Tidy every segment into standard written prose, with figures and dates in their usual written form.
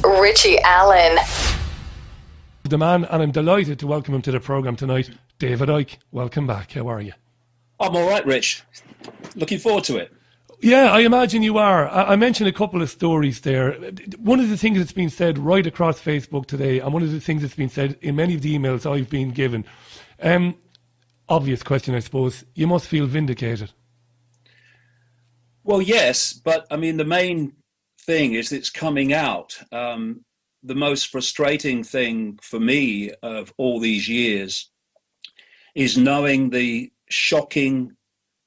Richie Allen. The man, and I'm delighted to welcome him to the programme tonight, David Icke. Welcome back. How are you? I'm all right, Rich. Looking forward to it. Yeah, I imagine you are. I mentioned a couple of stories there. One of the things that's been said right across Facebook today, and one of the things that's been said in many of the emails I've been given, obvious question, I suppose, you must feel vindicated. Well, yes, but I mean, the main thing is it's coming out. The most frustrating thing for me of all these years is knowing the shocking,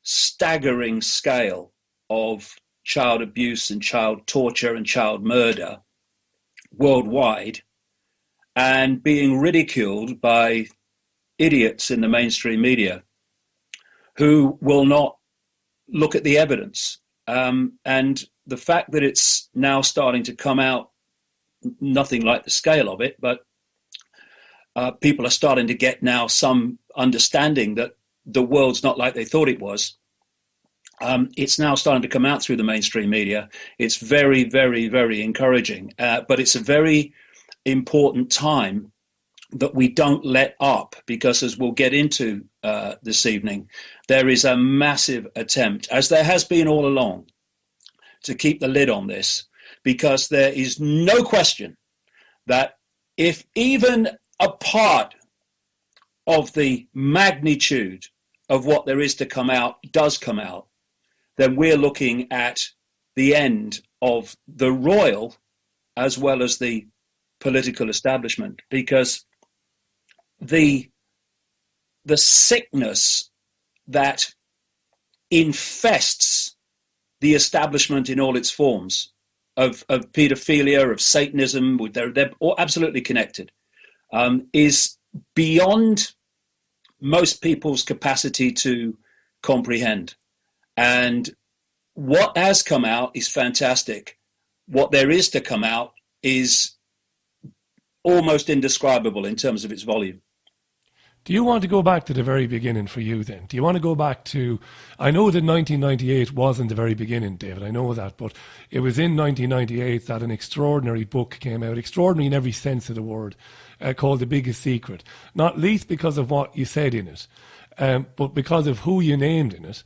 staggering scale of child abuse and child torture and child murder worldwide, and being ridiculed by idiots in the mainstream media who will not look at the evidence. And the fact that it's now starting to come out, nothing like the scale of it, but people are starting to get now some understanding that the world's not like they thought it was. It's now starting to come out through the mainstream media. It's very, very, very encouraging. But it's a very important time that we don't let up, because as we'll get into this evening, there is a massive attempt, as there has been all along, to keep the lid on this, because there is no question that if even a part of the magnitude of what there is to come out does come out, then we're looking at the end of the royal as well as the political establishment, because the sickness that infests the establishment in all its forms of paedophilia, of Satanism, they're all absolutely connected, is beyond most people's capacity to comprehend. And what has come out is fantastic. What there is to come out is almost indescribable in terms of its volume. Do you want to go back to the very beginning for you then? Do you want to go back to, I know that 1998 wasn't the very beginning, David, I know that, but it was in 1998 that an extraordinary book came out, extraordinary in every sense of the word, called The Biggest Secret, not least because of what you said in it, but because of who you named in it,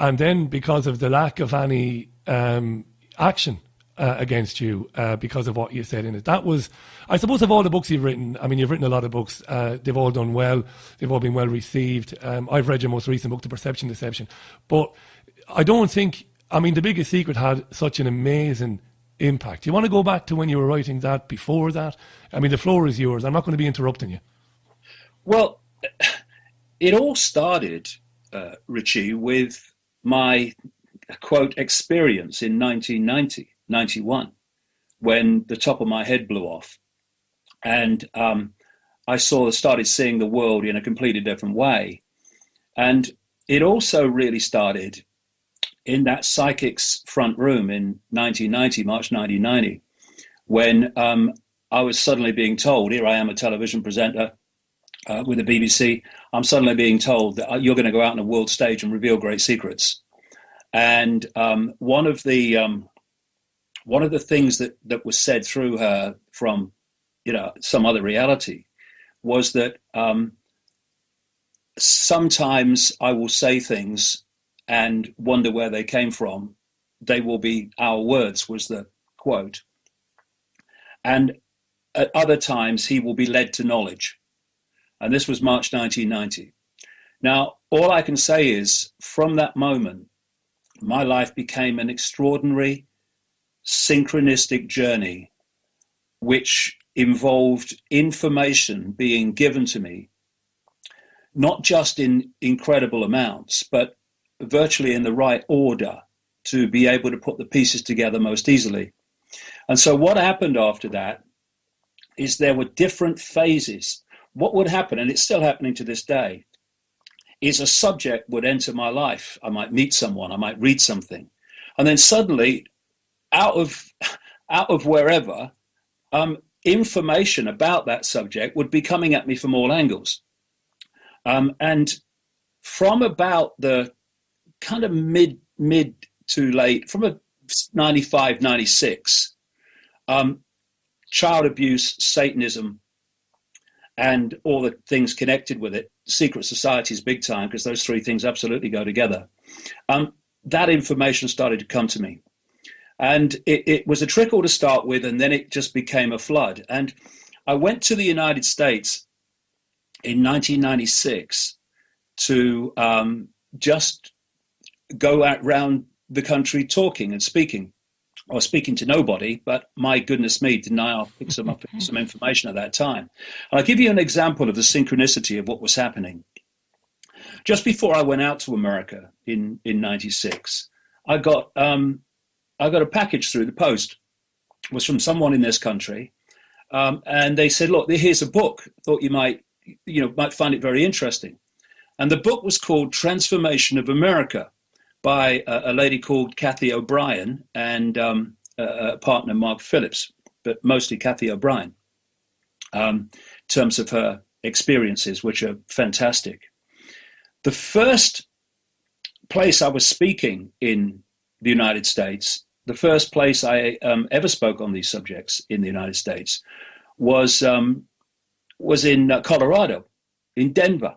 and then because of the lack of any action against you because of what you said in it. That was, I suppose, of all the books you've written, I mean, you've written a lot of books, they've all done well, they've all been well received. I've read your most recent book, The Perception Deception, but I don't think, I mean, The Biggest Secret had such an amazing impact. Do you want to go back to when you were writing that, before that? I mean, the floor is yours. I'm not going to be interrupting you. Well, it all started, Richie, with my, quote, experience in 1990. 91, when the top of my head blew off, and I started seeing the world in a completely different way. And it also really started in that psychic's front room in 1990, March 1990, when I was suddenly being told, here I am, a television presenter with the BBC, I'm suddenly being told that you're going to go out on a world stage and reveal great secrets. And one of the things that was said through her from, some other reality was that sometimes I will say things and wonder where they came from. They will be our words, was the quote. And at other times, he will be led to knowledge. And this was March 1990. Now, all I can say is, from that moment, my life became an extraordinary synchronistic journey, which involved information being given to me, not just in incredible amounts, but virtually in the right order to be able to put the pieces together most easily. And so what happened after that is there were different phases. What would happen, and it's still happening to this day, is a subject would enter my life. I might meet someone, I might read something, and then suddenly out of wherever, information about that subject would be coming at me from all angles. And from about the kind of mid to late, from a 95, 96, child abuse, Satanism, and all the things connected with it, secret societies big time, because those three things absolutely go together. That information started to come to me. And it was a trickle to start with, and then it just became a flood. And I went to the United States in 1996 to just go out around the country talking and speaking, or speaking to nobody, but my goodness me, didn't I pick some information at that time. And I'll give you an example of the synchronicity of what was happening. Just before I went out to America in 96, I got a package through the post. It was from someone in this country, and they said, "Look, here's a book. Thought you might find it very interesting." And the book was called "Transformation of America" by a lady called Kathy O'Brien and a partner, Mark Phillips, but mostly Kathy O'Brien, in terms of her experiences, which are fantastic. The first place I was speaking in the United States, the first place I ever spoke on these subjects in the United States was in Colorado, in Denver.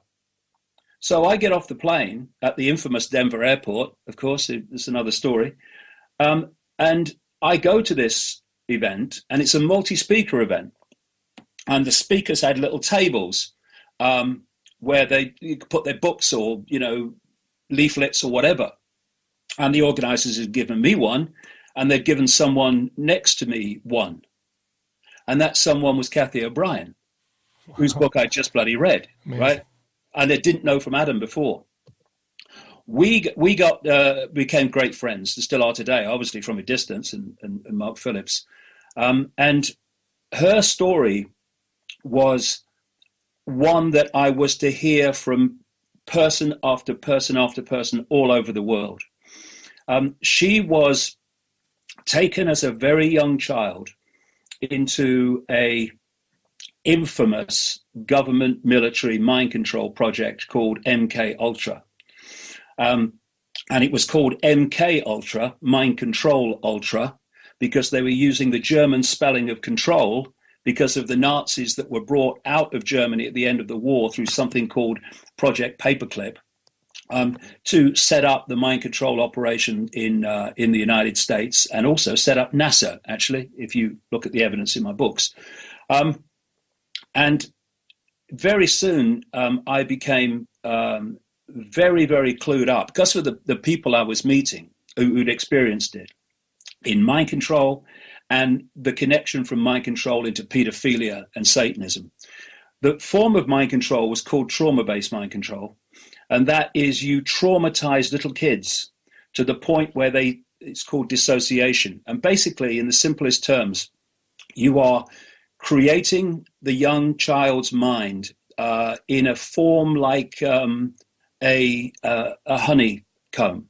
So I get off the plane at the infamous Denver airport, of course, it's another story. And I go to this event, and it's a multi-speaker event. And the speakers had little tables where you could put their books or, leaflets or whatever. And the organizers had given me one, and they'd given someone next to me one. And that someone was Kathy O'Brien, whose book I just bloody read, Amazing. Right? And I didn't know from Adam before. We became great friends, and still are today, obviously from a distance, and Mark Phillips. And her story was one that I was to hear from person after person after person all over the world. She was taken as a very young child into a infamous government military mind control project called MK Ultra. And it was called MK Ultra, Mind Control Ultra, because they were using the German spelling of control because of the Nazis that were brought out of Germany at the end of the war through something called Project Paperclip, to set up the mind control operation in the United States, and also set up NASA, actually, if you look at the evidence in my books. And very soon I became very, very clued up because of the people I was meeting who'd experienced it in mind control, and the connection from mind control into paedophilia and Satanism. The form of mind control was called trauma-based mind control. And that is, you traumatize little kids to the point where it's called dissociation. And basically, in the simplest terms, you are creating the young child's mind in a form like a honeycomb,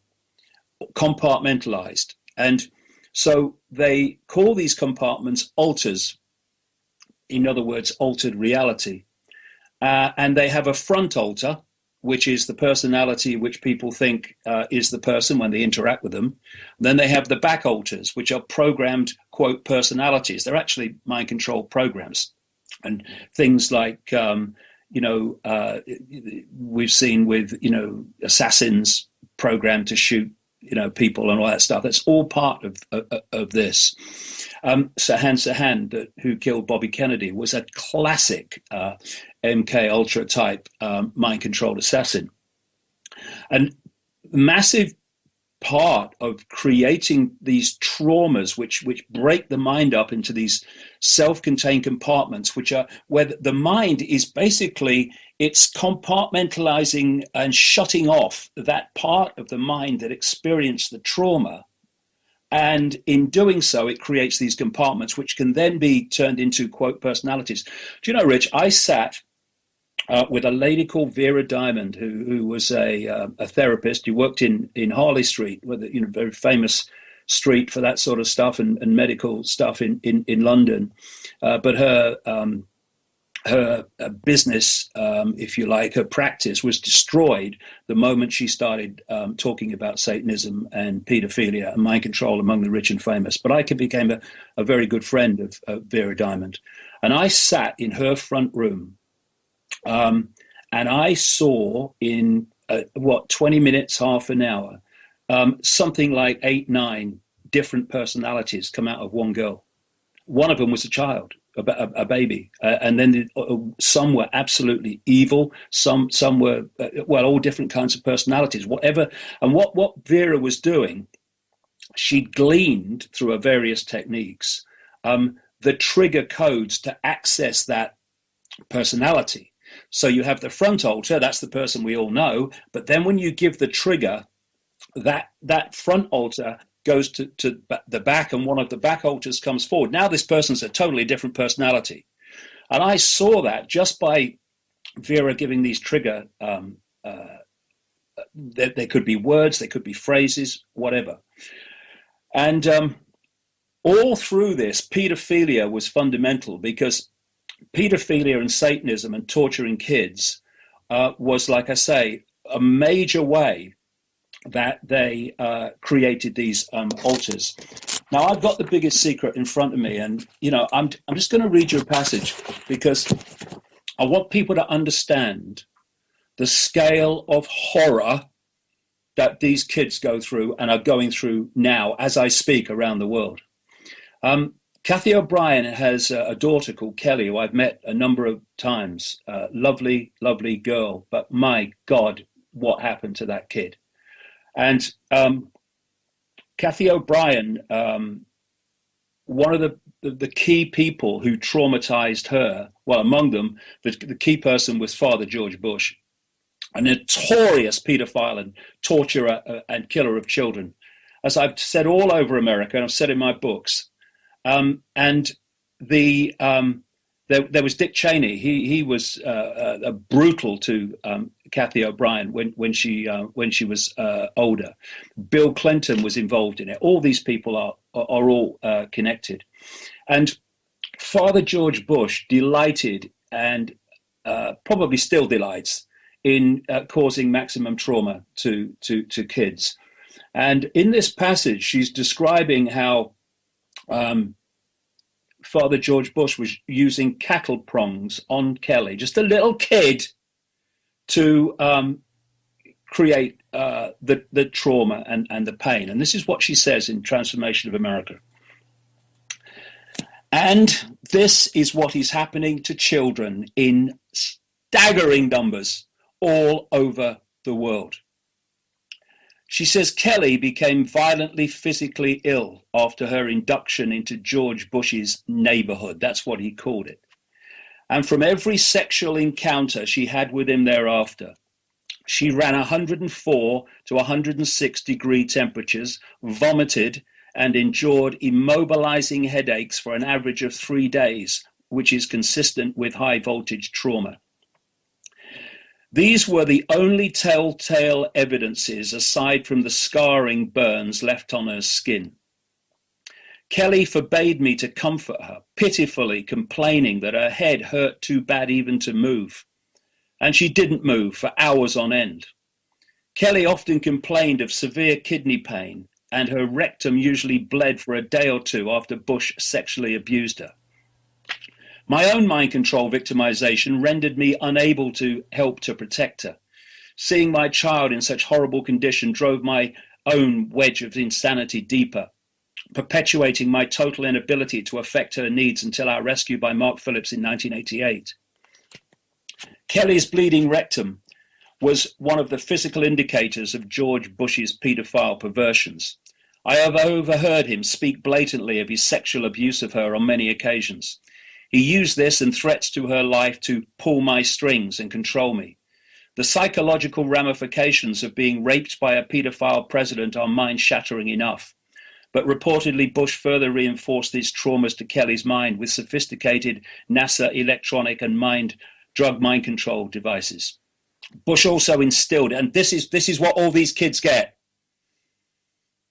compartmentalized. And so they call these compartments alters, in other words, altered reality. And they have a front altar, which is the personality which people think is the person when they interact with them. Then they have the back alters, which are programmed, quote, personalities. They're actually mind control programs. And things like, we've seen with, assassins programmed to shoot, people and all that stuff. That's all part of this. Sirhan Sirhan, who killed Bobby Kennedy, was a classic MK Ultra type mind controlled assassin. And massive part of creating these traumas, which break the mind up into these self-contained compartments, which are where the mind is basically, it's compartmentalizing and shutting off that part of the mind that experienced the trauma. And in doing so, it creates these compartments, which can then be turned into, quote, personalities. Do you know, Rich, I sat with a lady called Vera Diamond, who was a therapist who worked in Harley Street, with a very famous street for that sort of stuff and medical stuff in London. But her her business, if you like, her practice was destroyed the moment she started talking about Satanism and paedophilia and mind control among the rich and famous. But Icke became a very good friend of Vera Diamond. And I sat in her front room and I saw in 20 minutes, half an hour, something like 8, 9 different personalities come out of one girl. One of them was a child, a baby, and then some were absolutely evil. Some were all different kinds of personalities. Whatever, and what Vera was doing, she gleaned through her various techniques the trigger codes to access that personality. So you have the front altar, that's the person we all know, but then when you give the trigger, that front altar goes to the back, and one of the back altars comes forward. Now this person's a totally different personality. And I saw that just by Vera giving these trigger, they could be words, they could be phrases, whatever. And all through this, paedophilia was fundamental, because paedophilia and Satanism and torturing kids was, like I say, a major way that they created these altars. Now, I've got the biggest secret in front of me, and I'm just going to read you a passage, because I want people to understand the scale of horror that these kids go through and are going through now as I speak around the world. Kathy O'Brien has a daughter called Kelly, who I've met a number of times. Lovely, lovely girl, but my God, what happened to that kid? And Kathy O'Brien, one of the key people who traumatized her, well, among them, the key person was Father George Bush, a notorious pedophile and torturer and killer of children. As I've said all over America, and I've said in my books, and there was Dick Cheney. He was brutal to Kathy O'Brien when she was older. Bill Clinton was involved in it. All these people are all connected, and Father George Bush delighted, and probably still delights, in causing maximum trauma to kids. And in this passage, she's describing how Father George Bush was using cattle prongs on Kelly, just a little kid, to create the trauma and the pain. And this is what she says in Transformation of America. And this is what is happening to children in staggering numbers all over the world. She says Kelly became violently physically ill after her induction into George Bush's neighborhood. That's what he called it. And from every sexual encounter she had with him thereafter, she ran 104 to 106 degree temperatures, vomited, and endured immobilizing headaches for an average of 3 days, which is consistent with high voltage trauma. These were the only telltale evidences aside from the scarring burns left on her skin. Kelly forbade me to comfort her, pitifully complaining that her head hurt too bad even to move. And she didn't move for hours on end. Kelly often complained of severe kidney pain, and her rectum usually bled for a day or two after Bush sexually abused her. My own mind control victimization rendered me unable to help to protect her. Seeing my child in such horrible condition drove my own wedge of insanity deeper, perpetuating my total inability to affect her needs until our rescue by Mark Phillips in 1988. Kelly's bleeding rectum was one of the physical indicators of George Bush's paedophile perversions. I have overheard him speak blatantly of his sexual abuse of her on many occasions. He used this and threats to her life to pull my strings and control me. The psychological ramifications of being raped by a paedophile president are mind-shattering enough. But reportedly, Bush further reinforced these traumas to Kelly's mind with sophisticated NASA electronic and drug mind control devices. Bush also instilled, and this is what all these kids get.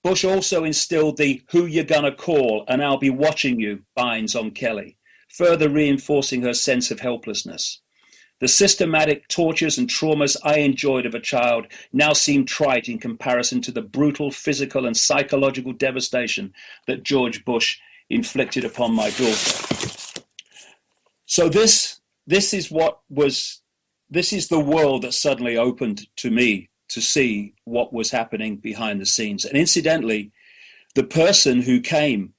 Bush also instilled the "who you gonna call and I'll be watching you" binds on Kelly. further reinforcing her sense of helplessness. The systematic tortures and traumas I enjoyed of a child now seem trite in comparison to the brutal physical and psychological devastation that George Bush inflicted upon my daughter. So this is the world that suddenly opened to me to see what was happening behind the scenes. And incidentally, the person who came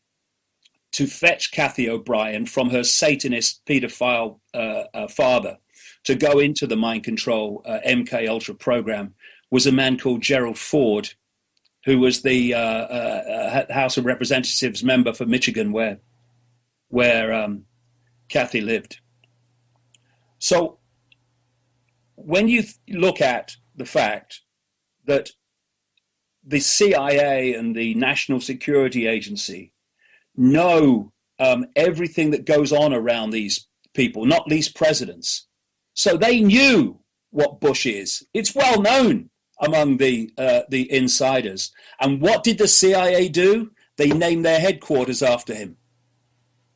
to fetch Kathy O'Brien from her Satanist paedophile father to go into the mind control MK Ultra program was a man called Gerald Ford, who was the House of Representatives member for Michigan, where Kathy lived. So when you look at the fact that the CIA and the National Security Agency know everything that goes on around these people, not least presidents, so they knew what Bush is. It's well known among the insiders. And what did the CIA do? They named their headquarters after him.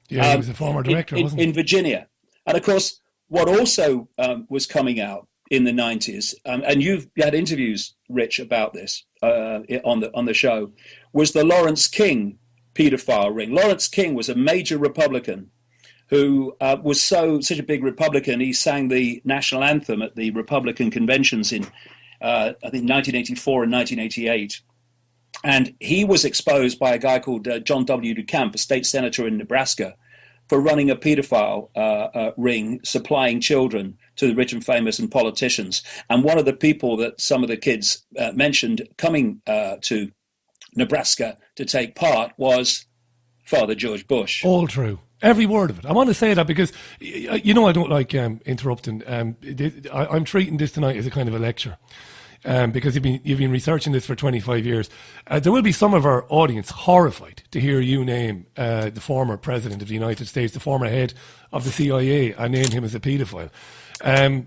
Yeah, he was a former director, wasn't he? In Virginia. And of course, what also was coming out in the 90s, and you've had interviews, Rich, about this on the show, was the Lawrence King pedophile ring. Lawrence King was a major Republican who was such a big Republican, he sang the national anthem at the Republican conventions in, I think, 1984 and 1988. And he was exposed by a guy called John W. DeCamp, a state senator in Nebraska, for running a pedophile ring, supplying children to the rich and famous and politicians. And one of the people that some of the kids mentioned coming to Nebraska to take part was Father George Bush. All true. Every word of it. I want to say that because, I don't like interrupting. I'm treating this tonight as a kind of a lecture. Because you've been researching this for 25 years. There will be some of our audience horrified to hear you name the former president of the United States, the former head of the CIA, and name him as a paedophile.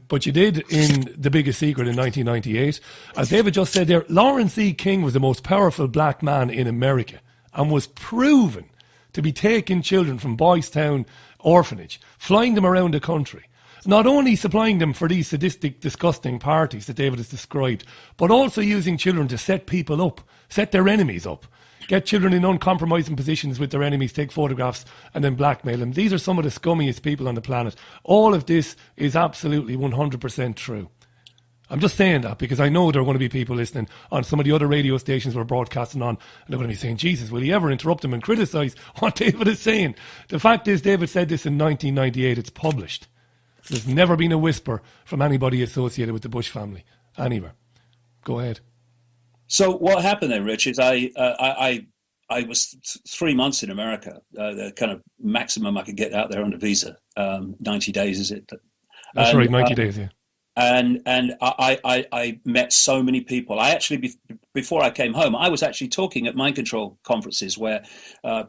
But you did in The Biggest Secret in 1998. As David just said there, Lawrence E. King was the most powerful black man in America and was proven to be taking children from Boys Town orphanage, flying them around the country. Not only supplying them for these sadistic, disgusting parties that David has described, but also using children to set people up, set their enemies up, get children in uncompromising positions with their enemies, take photographs, and then blackmail them. These are some of the scummiest people on the planet. All of this is absolutely 100% true. I'm just saying that because I know there are going to be people listening on some of the other radio stations we're broadcasting on, and they're going to be saying, Jesus, will he ever interrupt him and criticise what David is saying? The fact is, David said this in 1998. It's published. There's never been a whisper from anybody associated with the Bush family anywhere. Go ahead. So what happened then, Rich, is I was 3 months in America, the kind of maximum I could get out there on a visa. 90 days, is it? That's right, 90 days, yeah. And I met so many people. I actually, before I came home, I was actually talking at mind control conferences where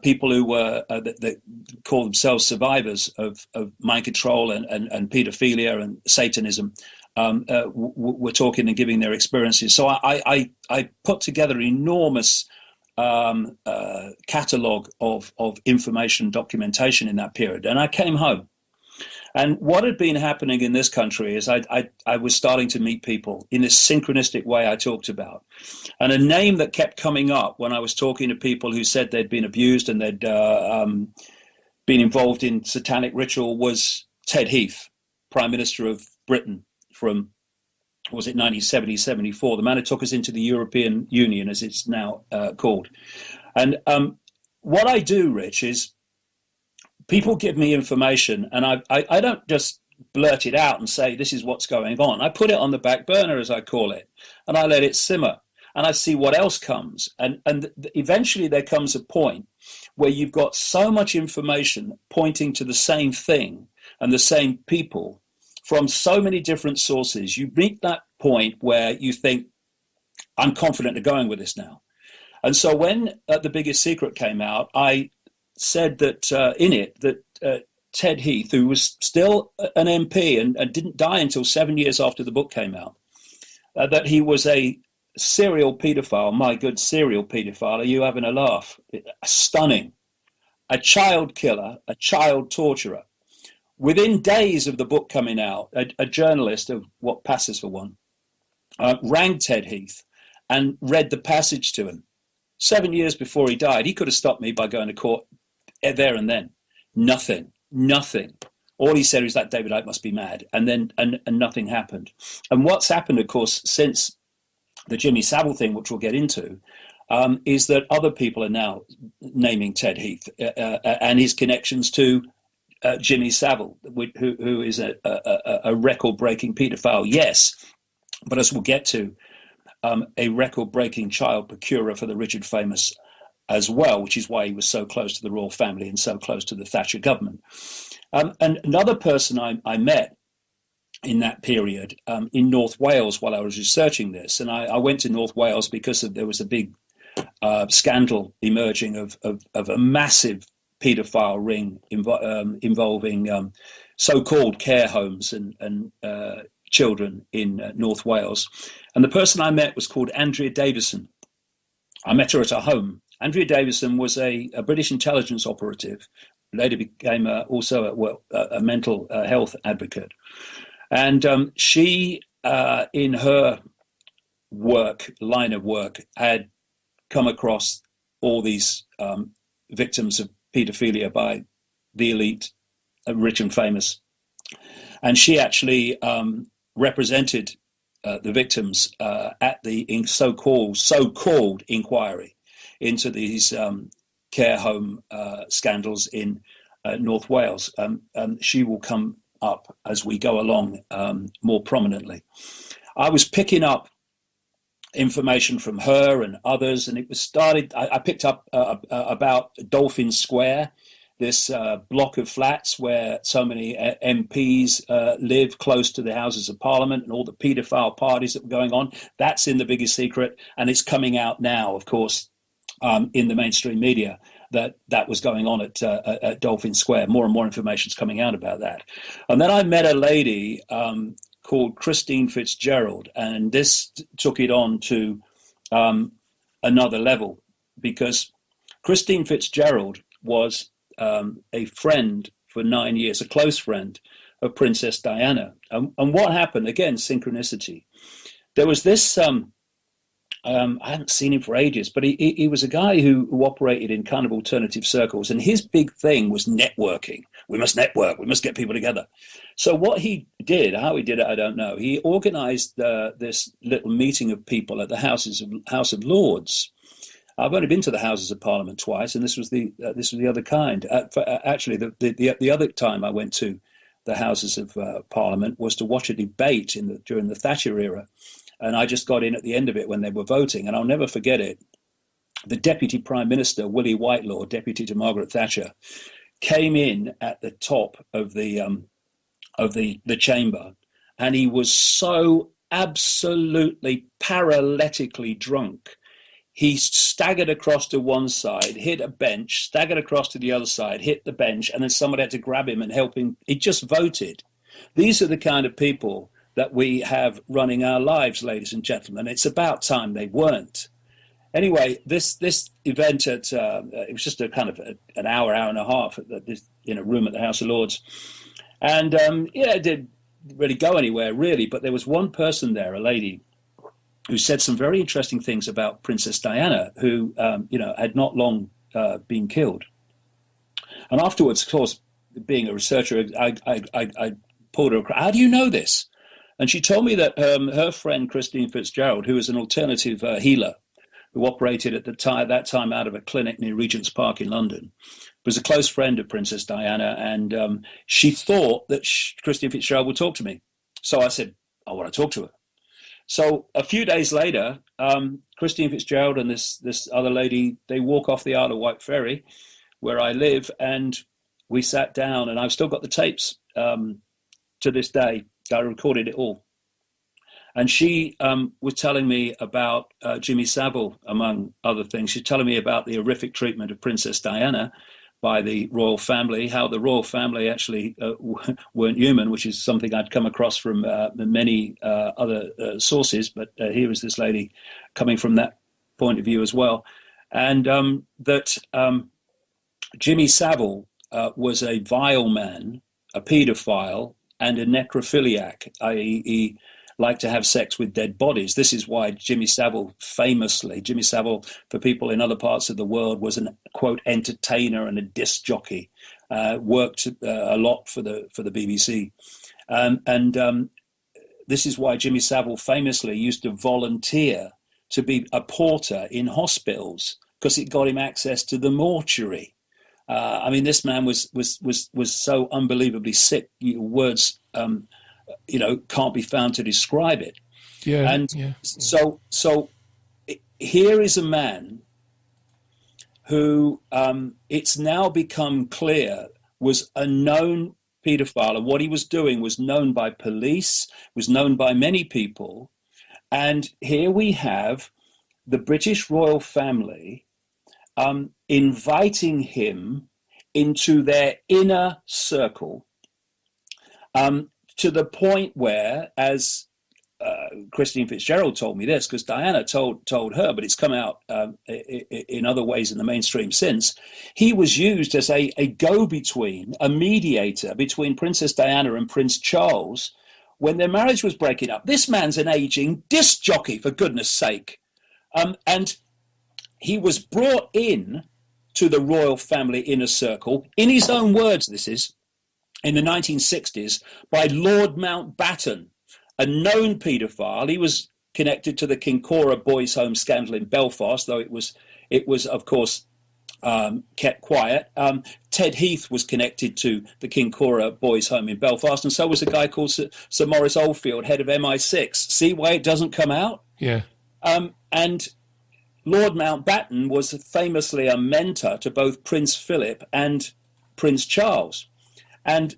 people who were that call themselves survivors of mind control and paedophilia and Satanism were talking and giving their experiences. So I put together an enormous catalogue of information documentation in that period, and I came home. And what had been happening in this country is I was starting to meet people in this synchronistic way I talked about. And a name that kept coming up when I was talking to people who said they'd been abused and they'd been involved in satanic ritual was Ted Heath, Prime Minister of Britain from, was it 1970, 74, the man who took us into the European Union, as it's now called. And what I do, Rich, is people give me information and I don't just blurt it out and say, this is what's going on. I put it on the back burner, as I call it, and I let it simmer and I see what else comes. And eventually there comes a point where you've got so much information pointing to the same thing and the same people from so many different sources. You reach that point where you think, I'm confident of going with this now. And so when The Biggest Secret came out, I said that in it that Ted Heath, who was still an MP and didn't die until 7 years after the book came out, that he was a serial paedophile. My good, serial paedophile. Are you having a laugh? Stunning. A child killer, a child torturer. within days of the book coming out, a journalist of What Passes for One rang Ted Heath and read the passage to him. 7 years before he died, he could have stopped me by going to court there and then. Nothing. All he said was that David Icke must be mad, and then and nothing happened. And what's happened, of course, since the Jimmy Savile thing, which we'll get into, is that other people are now naming Ted Heath and his connections to Jimmy Savile, who is a record-breaking paedophile, yes, but as we'll get to, a record-breaking child procurer for the rich and famous as well, which is why he was so close to the royal family and so close to the Thatcher government. And another person I met in that period in North Wales while I was researching this, and I went to North Wales because there was a big scandal emerging of a massive paedophile ring involving so-called care homes and children in North Wales. And the person I met was called Andrea Davison. I met her at her home. Andrea Davison was a British intelligence operative, later became also a mental health advocate. And she, in her line of work, had come across all these victims of paedophilia by the elite, rich and famous. And she actually represented the victims at the so-called inquiry into these care home scandals in North Wales. She will come up as we go along more prominently. I was picking up information from her and others, and it was started. I picked up about Dolphin Square, this block of flats where so many MPs live close to the Houses of Parliament, and all the paedophile parties that were going on. That's in The Biggest Secret, and it's coming out now, of course, in the mainstream media, that was going on at Dolphin Square. More and more information is coming out about that. And then I met a lady called Christine Fitzgerald, and this took it on to another level, because Christine Fitzgerald was a friend for 9 years, a close friend of Princess Diana. And what happened, again, synchronicity. There was this, I hadn't seen him for ages, but he was a guy who operated in kind of alternative circles. And his big thing was networking. We must network. We must get people together. So what he did, how he did it, I don't know. He organized this little meeting of people at the House of Lords. I've only been to the Houses of Parliament twice, and this was the other kind. Actually, the other time I went to the Houses of Parliament was to watch a debate during the Thatcher era, and I just got in at the end of it when they were voting, and I'll never forget it. The Deputy Prime Minister, Willie Whitelaw, deputy to Margaret Thatcher, came in at the top of the chamber, and he was so absolutely paralytically drunk. He staggered across to one side, hit a bench, staggered across to the other side, hit the bench, and then somebody had to grab him and help him. He just voted. These are the kind of people that we have running our lives, ladies and gentlemen. It's about time they weren't. Anyway, this event it was just a kind of an hour and a half in a room at the House of Lords. And it didn't really go anywhere, really. But there was one person there, a lady, who said some very interesting things about Princess Diana, who, had not long been killed. And afterwards, of course, being a researcher, I pulled her across. How do you know this? And she told me that her friend, Christine Fitzgerald, who was an alternative healer, who operated at that time out of a clinic near Regent's Park in London, was a close friend of Princess Diana. And she thought that Christine Fitzgerald would talk to me. So I said, I want to talk to her. So a few days later, Christine Fitzgerald and this other lady, they walk off the Isle of Wight Ferry, where I live, and we sat down, and I've still got the tapes to this day. I recorded it all. And she was telling me about Jimmy Savile, among other things. She's telling me about the horrific treatment of Princess Diana by the royal family, how the royal family actually weren't human, which is something I'd come across from many other sources. But here was this lady coming from that point of view as well. And that Jimmy Savile was a vile man a paedophile and a necrophiliac, i.e., he liked to have sex with dead bodies. This is why Jimmy Savile, for people in other parts of the world, was an, quote, entertainer and a disc jockey, worked a lot for the BBC. This is why Jimmy Savile famously used to volunteer to be a porter in hospitals, because it got him access to the mortuary. I mean, this man was so unbelievably sick. Words, can't be found to describe it. Yeah. And yeah. so here is a man who it's now become clear was a known paedophile, and what he was doing was known by police, was known by many people. And here we have the British royal family inviting him into their inner circle, to the point where, as Christine Fitzgerald told me this, because Diana told her, but it's come out in other ways in the mainstream since, he was used as a go-between, a mediator between Princess Diana and Prince Charles when their marriage was breaking up. This man's an aging disc jockey, for goodness sake. And he was brought in to the royal family inner circle, in his own words, this is, in the 1960s, by Lord Mountbatten, a known paedophile. He was connected to the Kincora Boys' Home scandal in Belfast, though it was of course, kept quiet. Ted Heath was connected to the Kincora Boys' Home in Belfast, and so was a guy called Sir Maurice Oldfield, head of MI6. See why it doesn't come out? Yeah. And Lord Mountbatten was famously a mentor to both Prince Philip and Prince Charles. And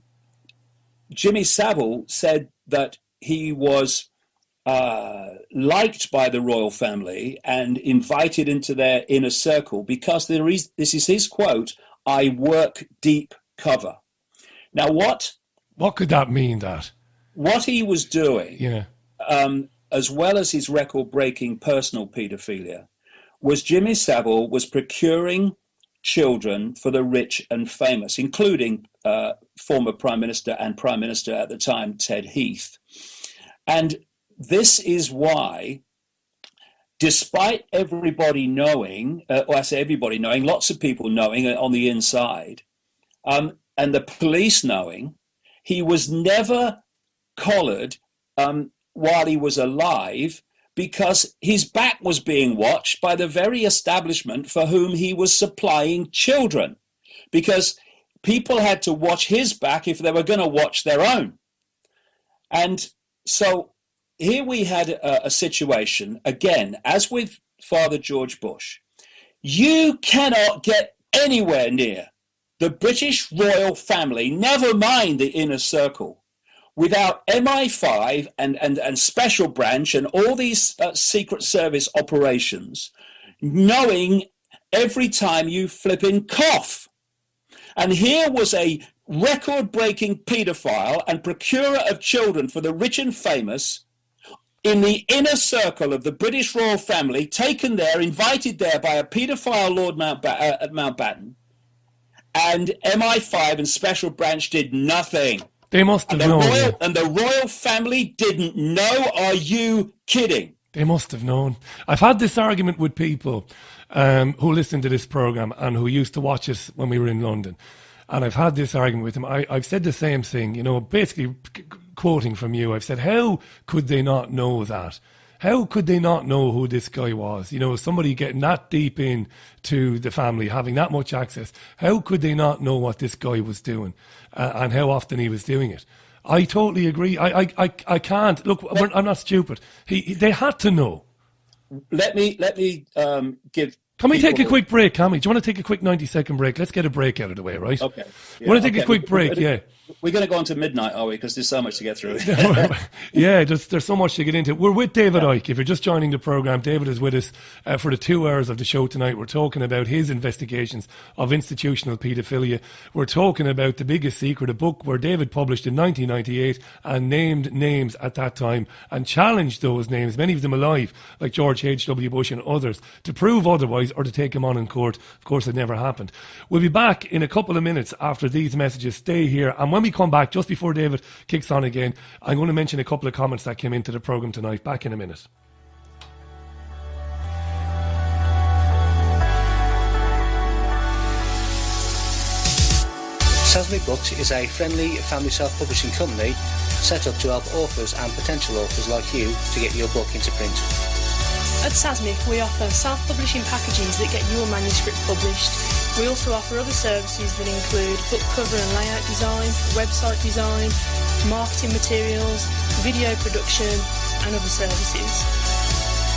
Jimmy Savile said that he was liked by the royal family and invited into their inner circle because this is his quote, "I work deep cover." Now, what could that mean, that? What he was doing, Yeah. As well as his record-breaking personal paedophilia, was Jimmy Savile was procuring children for the rich and famous, including former Prime Minister and Prime Minister at the time, Ted Heath. And this is why, despite everybody knowing, or I say everybody knowing, lots of people knowing on the inside, and the police knowing, he was never collared while he was alive, because his back was being watched by the very establishment for whom he was supplying children, because people had to watch his back if they were going to watch their own. And so here we had a situation, again, as with Father George Bush. You cannot get anywhere near the British royal family, never mind the inner circle, without MI5 and Special Branch and all these Secret Service operations knowing every time you flipping cough. And here was a record-breaking paedophile and procurer of children for the rich and famous in the inner circle of the British royal family, taken there, invited there by a paedophile Lord Mountbatten, and MI5 and Special Branch did nothing. They must have known. And the royal family didn't know. Are you kidding? They must have known. I've had this argument with people who listen to this programme and who used to watch us when we were in London. And I've had this argument with them. I've said the same thing, basically quoting from you. I've said, how could they not know that? How could they not know who this guy was? Somebody getting that deep in to the family, having that much access. How could they not know what this guy was doing and how often he was doing it? I totally agree. I can't. Look, I'm not stupid. They had to know. Let me give. Can we take a quick break, Cammy? Do you want to take a quick 90-second break? Let's get a break out of the way, right? Okay. Yeah, want to take a quick break, yeah. We're going to go on to midnight, are we? Because there's so much to get through. Yeah, there's so much to get into. We're with David Icke. If you're just joining the programme, David is with us for the 2 hours of the show tonight. We're talking about his investigations of institutional paedophilia. We're talking about The Biggest Secret, a book where David published in 1998 and named names at that time and challenged those names, many of them alive, like George H.W. Bush and others, to prove otherwise. boys or to take him on in court. Of course, it never happened. We'll be back in a couple of minutes after these messages. Stay here. And when we come back, just before David kicks on again, I'm going to mention a couple of comments that came into the programme tonight. Back in a minute. Sasmi Books is a friendly family self-publishing company set up to help authors and potential authors like you to get your book into print. At Sasmic, we offer self-publishing packages that get your manuscript published. We also offer other services that include book cover and layout design, website design, marketing materials, video production and other services.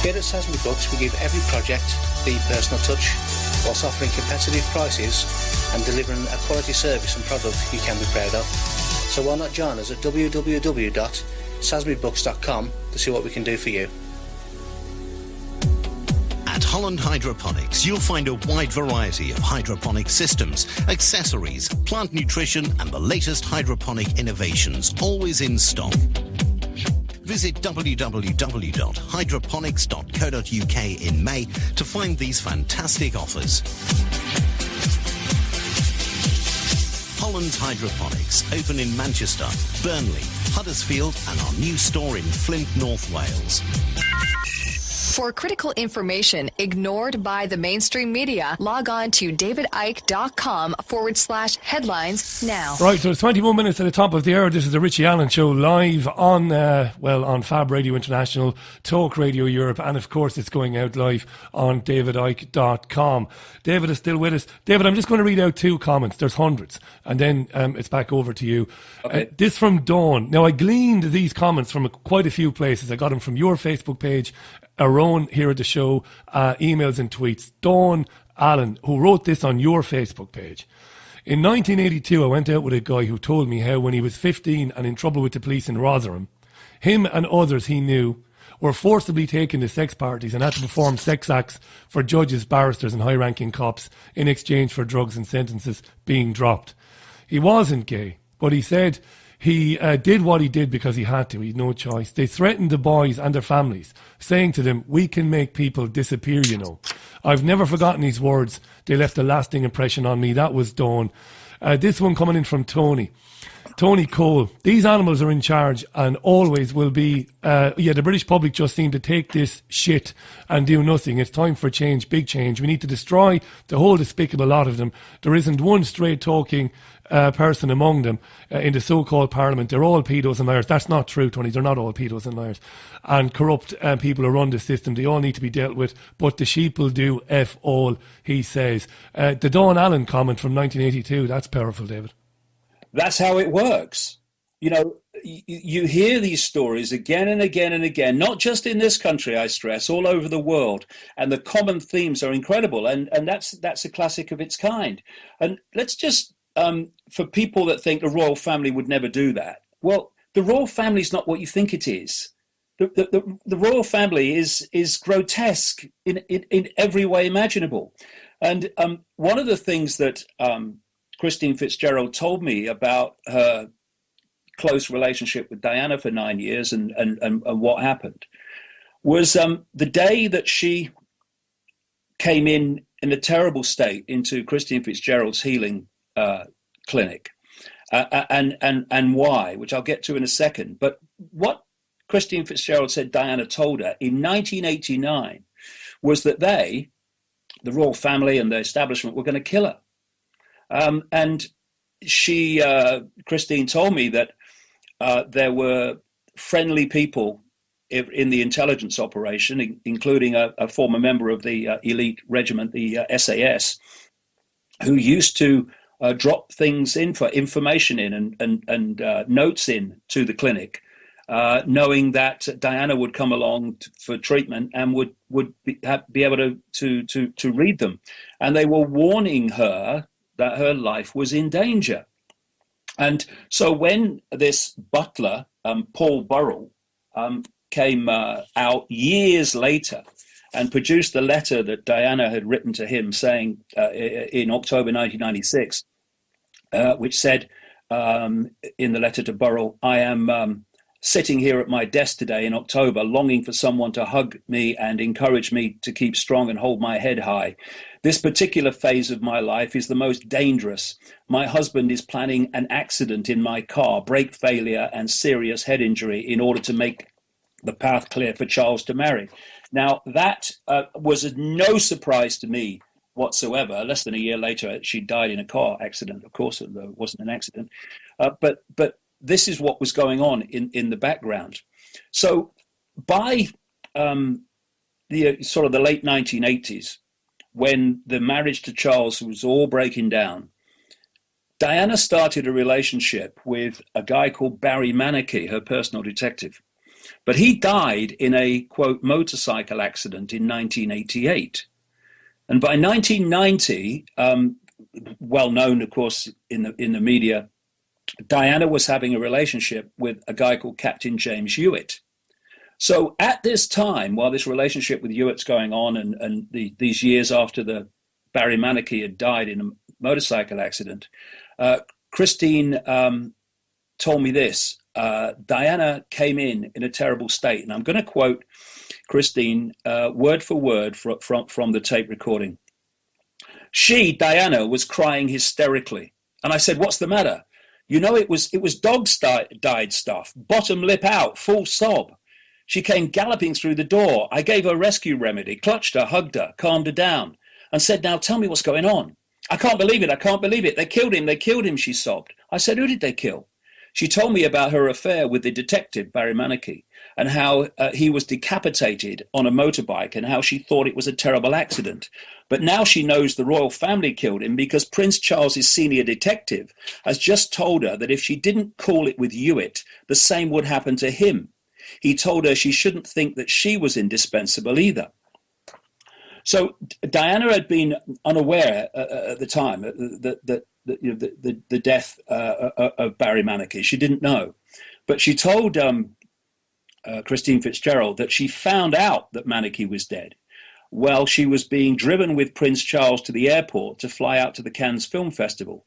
Here at Sasmic Books, we give every project the personal touch whilst offering competitive prices and delivering a quality service and product you can be proud of. So why not join us at www.sasmibooks.com to see what we can do for you. At Holland Hydroponics, you'll find a wide variety of hydroponic systems, accessories, plant nutrition and the latest hydroponic innovations, always in stock. Visit www.hydroponics.co.uk in May to find these fantastic offers. Holland Hydroponics, open in Manchester, Burnley, Huddersfield and our new store in Flint, North Wales. For critical information ignored by the mainstream media, log on to davidicke.com/headlines now. Right, so it's 21 minutes at the top of the hour. This is the Richie Allen Show live on, on Fab Radio International, Talk Radio Europe, and of course it's going out live on davidicke.com. David is still with us. David, I'm just going to read out two comments. There's hundreds, and then it's back over to you. Okay. This from Dawn. Now, I gleaned these comments from quite a few places. I got them from your Facebook page, our own here at the show, emails and tweets. Dawn Allen, who wrote this on your Facebook page. In 1982, I went out with a guy who told me how when he was 15 and in trouble with the police in Rotherham, him and others he knew were forcibly taken to sex parties and had to perform sex acts for judges, barristers and high-ranking cops in exchange for drugs and sentences being dropped. He wasn't gay, but he said he did what he did because he had to. He had no choice. They threatened the boys and their families, saying to them, "We can make people disappear, you know." I've never forgotten these words. They left a lasting impression on me. That was Dawn. This one coming in from Tony. Tony Cole. These animals are in charge and always will be. The British public just seem to take this shit and do nothing. It's time for change, big change. We need to destroy the whole despicable lot of them. There isn't one straight talking person among them in the so-called parliament. They're all pedos and liars. That's not true, Tony. They're not all pedos and liars. And corrupt people who run the system. They all need to be dealt with. But the sheep will do F all, he says. The Dawn Allen comment from 1982. That's powerful, David. That's how it works. You know, you hear these stories again and again and again, not just in this country, I stress, all over the world. And the common themes are incredible. And that's a classic of its kind. And let's just, for people that think the royal family would never do that, well, the royal family is not what you think it is. The royal family is grotesque in every way imaginable. And one of the things that Christine Fitzgerald told me about her close relationship with Diana for 9 years and what happened was the day that she came in a terrible state into Christine Fitzgerald's healing clinic and why, which I'll get to in a second. But what Christine Fitzgerald said Diana told her in 1989 was that the royal family and the establishment, were going to kill her. And she, Christine told me that there were friendly people in the intelligence operation, including a former member of the elite regiment, the SAS, who used to drop things in for information in and notes in to the clinic, knowing that Diana would come along for treatment and would be able to read them. And they were warning her that her life was in danger. And so when this butler, Paul Burrell, came out years later and produced the letter that Diana had written to him saying in October 1996, which said in the letter to Burrell, I am sitting here at my desk today in October, longing for someone to hug me and encourage me to keep strong and hold my head high. This particular phase of my life is the most dangerous. My husband is planning an accident in my car, brake failure and serious head injury in order to make the path clear for Charles to marry. Now, that was no surprise to me whatsoever. Less than a year later, she died in a car accident. Of course, it wasn't an accident. But this is what was going on in the background. So by the sort of the late 1980s, when the marriage to Charles was all breaking down, Diana started a relationship with a guy called Barry Manicky, her personal detective. But he died in a, quote, motorcycle accident in 1988. And by 1990, well known, of course, in the media, Diana was having a relationship with a guy called Captain James Hewitt. So at this time, while this relationship with Hewitt's going on, and these years after the Barry Manicky had died in a motorcycle accident, Christine told me this. Diana came in a terrible state. And I'm going to quote Christine word for word from the tape recording. She, Diana, was crying hysterically. And I said, "What's the matter?" "You know, it was dog-died stuff, bottom lip out, full sob. She came galloping through the door. I gave her rescue remedy, clutched her, hugged her, calmed her down, and said, 'Now tell me what's going on.' 'I can't believe it, I can't believe it. They killed him,' she sobbed. I said, 'Who did they kill?' She told me about her affair with the detective, Barry Manicky, and how he was decapitated on a motorbike and how she thought it was a terrible accident. But now she knows the royal family killed him because Prince Charles's senior detective has just told her that if she didn't call it with Hewitt, the same would happen to him. He told her she shouldn't think that she was indispensable either.'" So Diana had been unaware at the time that the death of Barry Manicky. She didn't know. But she told Christine Fitzgerald that she found out that Manicky was dead while she was being driven with Prince Charles to the airport to fly out to the Cannes Film Festival.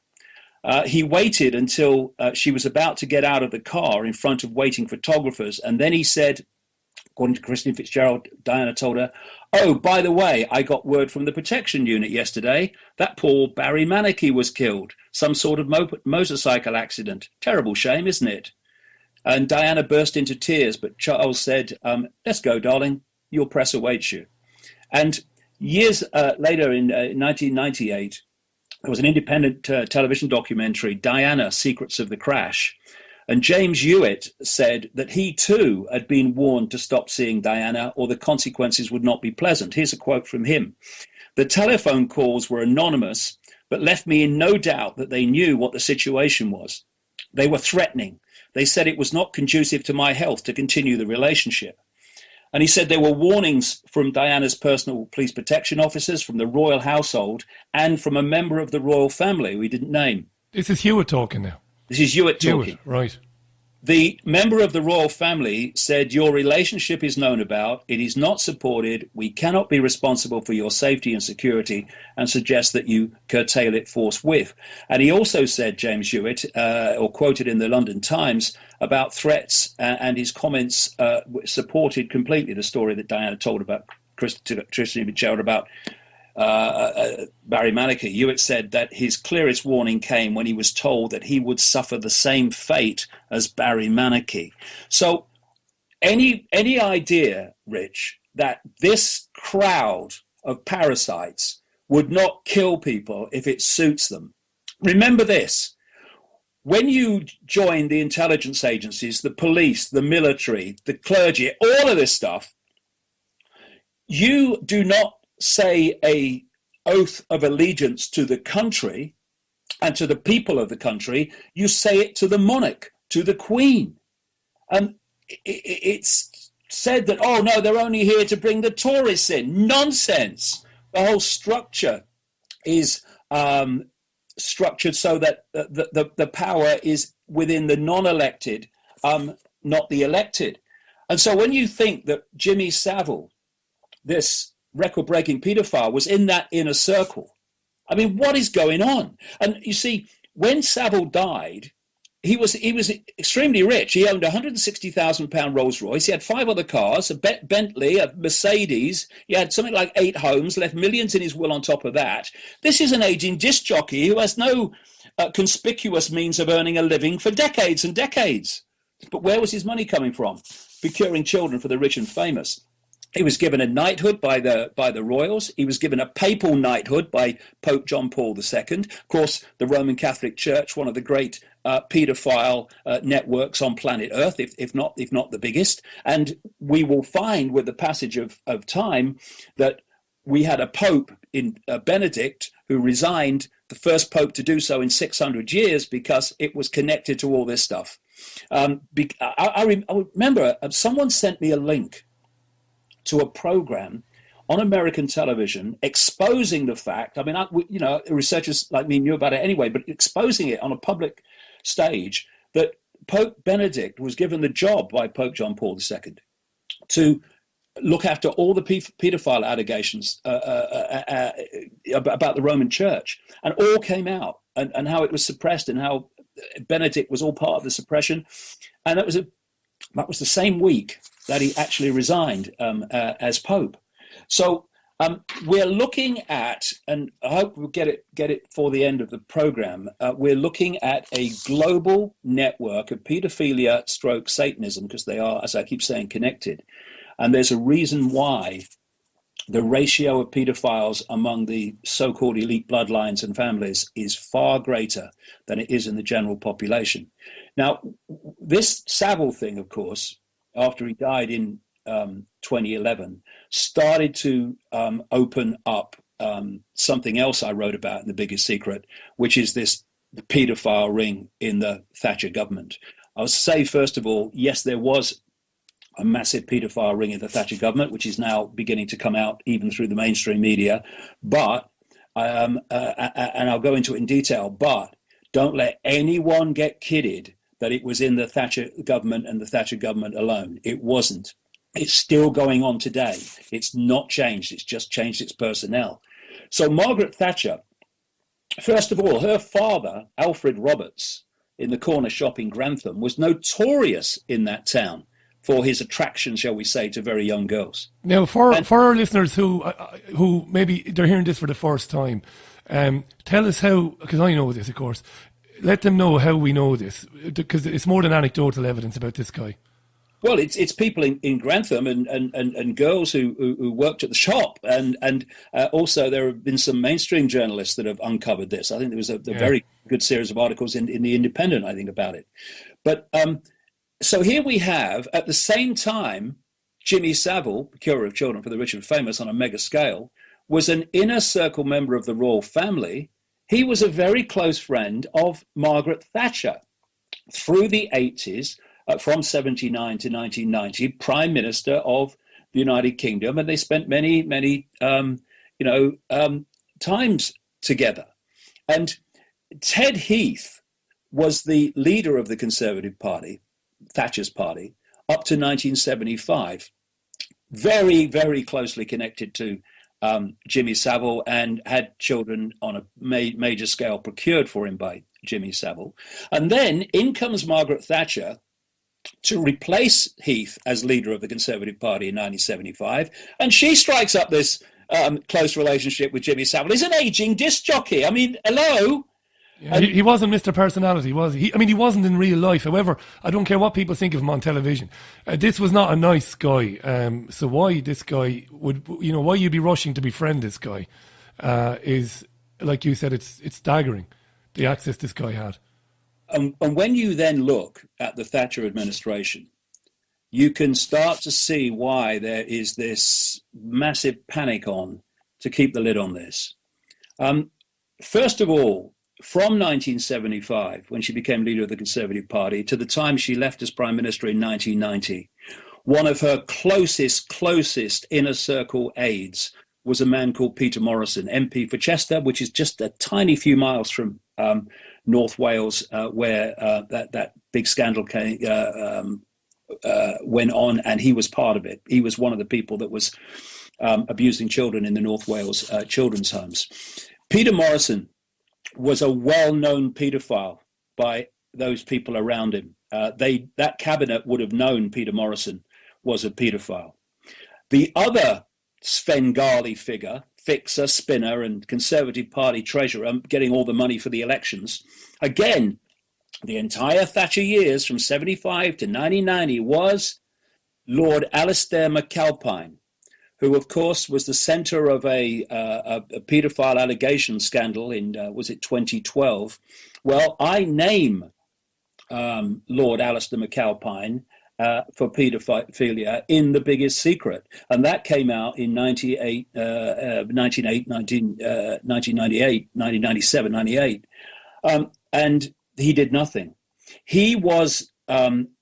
He waited until she was about to get out of the car in front of waiting photographers. And then he said, according to Christine Fitzgerald, Diana told her, "Oh, by the way, I got word from the protection unit yesterday that poor Barry Manicky was killed. Some sort of motorcycle accident. Terrible shame, isn't it?" And Diana burst into tears, but Charles said, "Let's go, darling. Your press awaits you." And years later, in 1998, there was an independent television documentary, Diana, Secrets of the Crash. And James Hewitt said that he too had been warned to stop seeing Diana or the consequences would not be pleasant. Here's a quote from him. "The telephone calls were anonymous, but left me in no doubt that they knew what the situation was. They were threatening. They said it was not conducive to my health to continue the relationship." And he said there were warnings from Diana's personal police protection officers, from the royal household, and from a member of the royal family we didn't name. This is Hewitt talking now. This is Hewitt talking. Hewitt, right. The member of the royal family said, "Your relationship is known about. It is not supported. We cannot be responsible for your safety and security and suggest that you curtail it forthwith." And he also said, James Hewitt, or quoted in the London Times, about threats, and his comments supported completely the story that Diana told about Christine Fitzgerald about Barry Manicky. Hewitt said that his clearest warning came when he was told that he would suffer the same fate as Barry Manicky. So any idea, Rich, that this crowd of parasites would not kill people if it suits them? Remember this. When you join the intelligence agencies, the police, the military, the clergy, all of this stuff, you do not say a oath of allegiance to the country and to the people of the country. You say it to the monarch, to the Queen. It's said that, oh no, they're only here to bring the tourists in. Nonsense. The whole structure is structured so that the power is within the non-elected, not the elected. And so when you think that Jimmy Savile, this record-breaking paedophile, was in that inner circle, I mean, what is going on? And you see, when Savile died, he was extremely rich. He owned a £160,000 Rolls Royce. He had 5 other cars, a Bentley, a Mercedes. He had something like 8 homes, left millions in his will on top of that. This is an aging disc jockey who has no conspicuous means of earning a living for decades and decades. But where was his money coming from? Procuring children for the rich and famous. He was given a knighthood by the royals. He was given a papal knighthood by Pope John Paul II. Of course, the Roman Catholic Church, one of the great paedophile networks on planet Earth, if not the biggest. And we will find with the passage of time that we had a pope in Benedict who resigned, the first pope to do so in 600 years, because it was connected to all this stuff. I remember someone sent me a link to a program on American television exposing the fact, I mean, researchers like me knew about it anyway, but exposing it on a public stage, that Pope Benedict was given the job by Pope John Paul II to look after all the paedophile allegations about the Roman Church, and all came out, and how it was suppressed, and how Benedict was all part of the suppression. And that was the same week that he actually resigned as Pope. So we're looking at, and I hope we'll get it for the end of the program, we're looking at a global network of paedophilia / Satanism, because they are, as I keep saying, connected. And there's a reason why the ratio of paedophiles among the so-called elite bloodlines and families is far greater than it is in the general population. Now, this Savile thing, of course, after he died in 2011, started to open up something else I wrote about in The Biggest Secret, which is the paedophile ring in the Thatcher government. I'll say, first of all, yes, there was a massive paedophile ring in the Thatcher government, which is now beginning to come out even through the mainstream media. But, and I'll go into it in detail, but don't let anyone get kidded that it was in the Thatcher government and the Thatcher government alone. It wasn't. It's still going on today. It's not changed. It's just changed its personnel. So Margaret Thatcher, first of all, her father, Alfred Roberts, in the corner shop in Grantham, was notorious in that town for his attraction, shall we say, to very young girls. Now, for our listeners who maybe they're hearing this for the first time, tell us how, because I know this, of course, let them know how we know this, because it's more than anecdotal evidence about this guy. Well, it's people in Grantham and girls who worked at the shop, and also there have been some mainstream journalists that have uncovered this. I think there was a very good series of articles in the Independent, I think, about it. But so here we have, at the same time, Jimmy Savile, procurer of children for the rich and famous on a mega scale, was an inner circle member of the royal family. He was a very close friend of Margaret Thatcher through the 80s, from 79 to 1990, Prime Minister of the United Kingdom, and they spent many times together. And Ted Heath was the leader of the Conservative Party, Thatcher's party, up to 1975. Very, very closely connected to Jimmy Savile, and had children on a major scale procured for him by Jimmy Savile. And then in comes Margaret Thatcher to replace Heath as leader of the Conservative Party in 1975. And she strikes up this close relationship with Jimmy Savile. He's an aging disc jockey. I mean, hello? Yeah, he wasn't Mr. Personality, was he? I mean, he wasn't in real life. However, I don't care what people think of him on television. This was not a nice guy. So why this guy would, why you'd be rushing to befriend this guy is, like you said, it's staggering, the access this guy had. And when you then look at the Thatcher administration, you can start to see why there is this massive panic on to keep the lid on this. First of all, from 1975, when she became leader of the Conservative Party, to the time she left as Prime Minister in 1990, one of her closest inner circle aides was a man called Peter Morrison, MP for Chester, which is just a tiny few miles from North Wales, where that big scandal went on, and he was part of it. He was one of the people that was abusing children in the North Wales children's homes. Peter Morrison was a well-known paedophile by those people around him. That cabinet would have known Peter Morrison was a paedophile. The other Svengali figure, fixer, spinner, and Conservative Party treasurer, getting all the money for the elections, again, the entire Thatcher years from 75 to 1990 was Lord Alistair McAlpine, who, of course, was the centre of a paedophile allegation scandal in, was it 2012? Well, I name Lord Alistair McAlpine for paedophilia in The Biggest Secret. And that came out in 1997, 98. And he did nothing. He was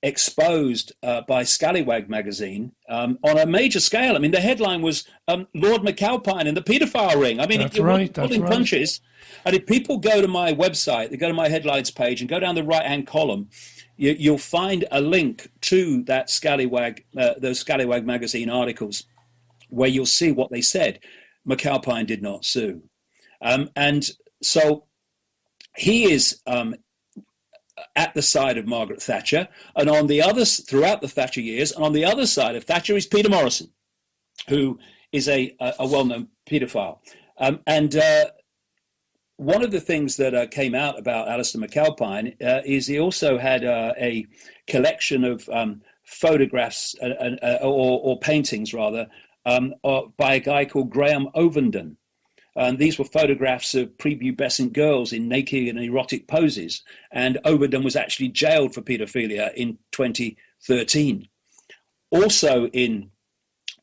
exposed by Scallywag magazine on a major scale. I mean, the headline was Lord McAlpine in the paedophile ring. I mean, that's it right, was pulling punches. And if people go to my website, they go to my headlines page and go down the right-hand column, you'll find a link to that Scallywag, those Scallywag magazine articles, where you'll see what they said. McAlpine did not sue. And so he is at the side of Margaret Thatcher, and on the others throughout the Thatcher years, and on the other side of Thatcher is Peter Morrison, who is a well-known paedophile. And one of the things that came out about Alistair McAlpine is he also had a collection of photographs or paintings, rather, by a guy called Graham Ovenden. And these were photographs of prepubescent girls in naked and erotic poses. And Ovenden was actually jailed for paedophilia in 2013. Also in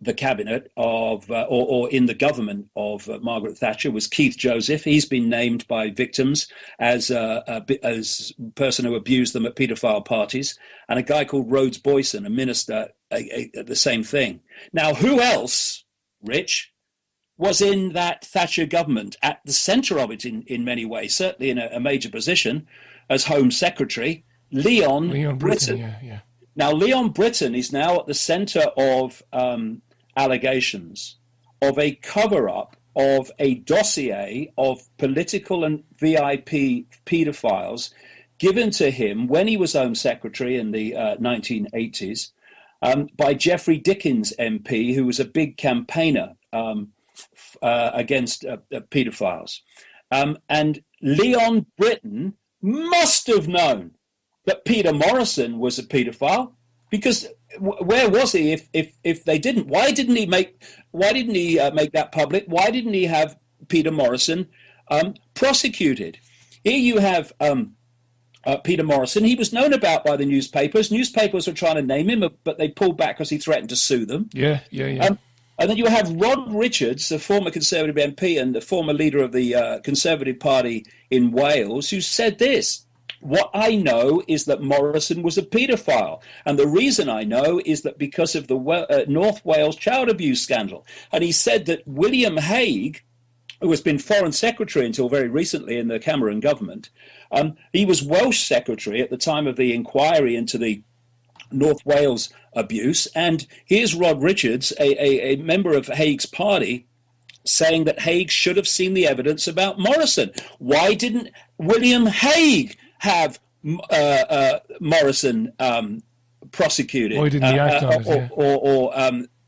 the cabinet of, or in the government of Margaret Thatcher was Keith Joseph. He's been named by victims as a person who abused them at paedophile parties. And a guy called Rhodes Boyson, a minister, the same thing. Now, who else, Rich, was in that Thatcher government at the centre of it in many ways, certainly in a major position as Home Secretary? Leon Brittan. Yeah. Now, Leon Brittan is now at the centre of allegations of a cover-up of a dossier of political and VIP paedophiles given to him when he was Home Secretary in the 1980s by Geoffrey Dickens MP, who was a big campaigner against paedophiles. And Leon Brittan must have known that Peter Morrison was a paedophile, because where was he if they didn't? Why didn't he make that public? Why didn't he have Peter Morrison prosecuted? Here you have Peter Morrison. He was known about by the newspapers. Newspapers were trying to name him, but they pulled back because he threatened to sue them. Yeah. And then you have Rod Richards, the former Conservative MP and the former leader of the Conservative Party in Wales, who said this: "What I know is that Morrison was a paedophile. And the reason I know is that because of the North Wales child abuse scandal." And he said that William Hague, who has been Foreign Secretary until very recently in the Cameron government, he was Welsh Secretary at the time of the inquiry into the North Wales abuse. And here's Rod Richards, a member of Hague's party, saying that Hague should have seen the evidence about Morrison. Why didn't William Hague have Morrison prosecuted? Why didn't he act on it? Or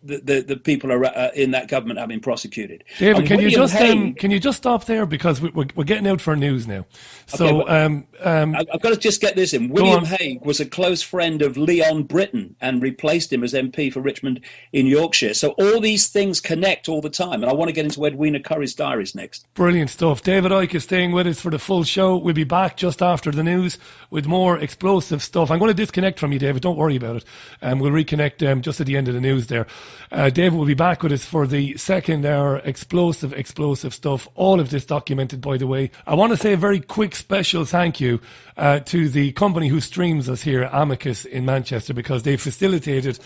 the people in that government have been prosecuted. David, can you just stop there, because we're getting out for news now. So okay, I've got to just get this in. William Hague was a close friend of Leon Brittan and replaced him as MP for Richmond in Yorkshire. So all these things connect all the time, and I want to get into Edwina Curry's diaries next. Brilliant stuff. David Icke is staying with us for the full show. We'll be back just after the news with more explosive stuff. I'm going to disconnect from you, David. Don't worry about it. We'll reconnect just at the end of the news there. David will be back with us for the second hour. Explosive stuff. All of this documented, by the way. I want to say a very quick special thank you to the company who streams us here, Amicus in Manchester, because they facilitated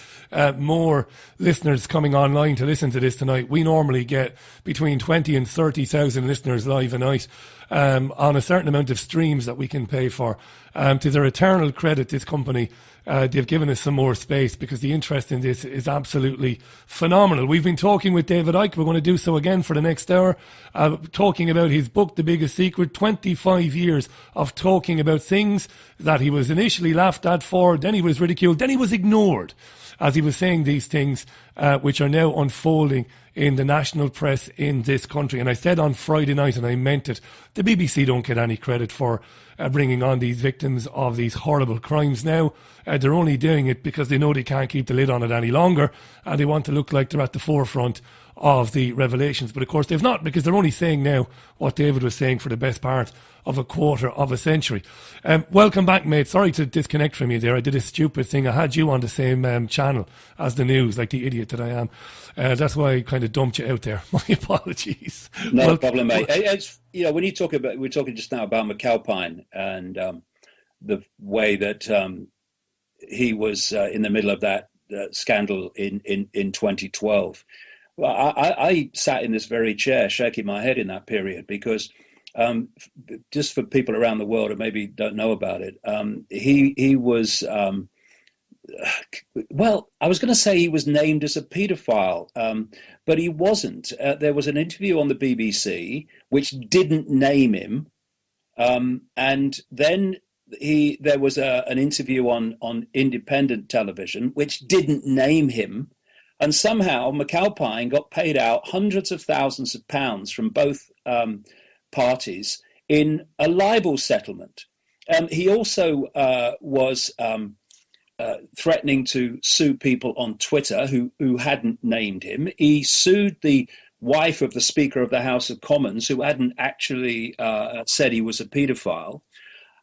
more listeners coming online to listen to this tonight. We normally get between 20 and 30,000 listeners live a night. on a certain amount of streams that we can pay for. To their eternal credit, this company, they've given us some more space because the interest in this is absolutely phenomenal. We've been talking with David Icke. We're going to do so again for the next hour, talking about his book, The Biggest Secret, 25 years of talking about things that he was initially laughed at for, then he was ridiculed, then he was ignored as he was saying these things, which are now unfolding in the national press in this country. And I said on Friday night, and I meant it, the BBC don't get any credit for bringing on these victims of these horrible crimes now. They're only doing it because they know they can't keep the lid on it any longer, and they want to look like they're at the forefront of the revelations. But of course they've not, because they're only saying now what David was saying for the best part of a quarter of a century. Welcome back, mate. Sorry to disconnect from you there. I did a stupid thing. I had you on the same channel as the news, like the idiot that I am. That's why I kind of dumped you out there. My apologies. No problem, mate. It's, when you talk about, we're talking just now about McAlpine and the way that he was in the middle of that scandal in 2012. Well, I sat in this very chair shaking my head in that period because just for people around the world who maybe don't know about it, he was, well, I was going to say he was named as a paedophile, but he wasn't. There was an interview on the BBC which didn't name him, and then there was an interview on independent television which didn't name him. And somehow McAlpine got paid out hundreds of thousands of pounds from both parties in a libel settlement. He also was threatening to sue people on Twitter who hadn't named him. He sued the wife of the Speaker of the House of Commons, who hadn't actually said he was a paedophile.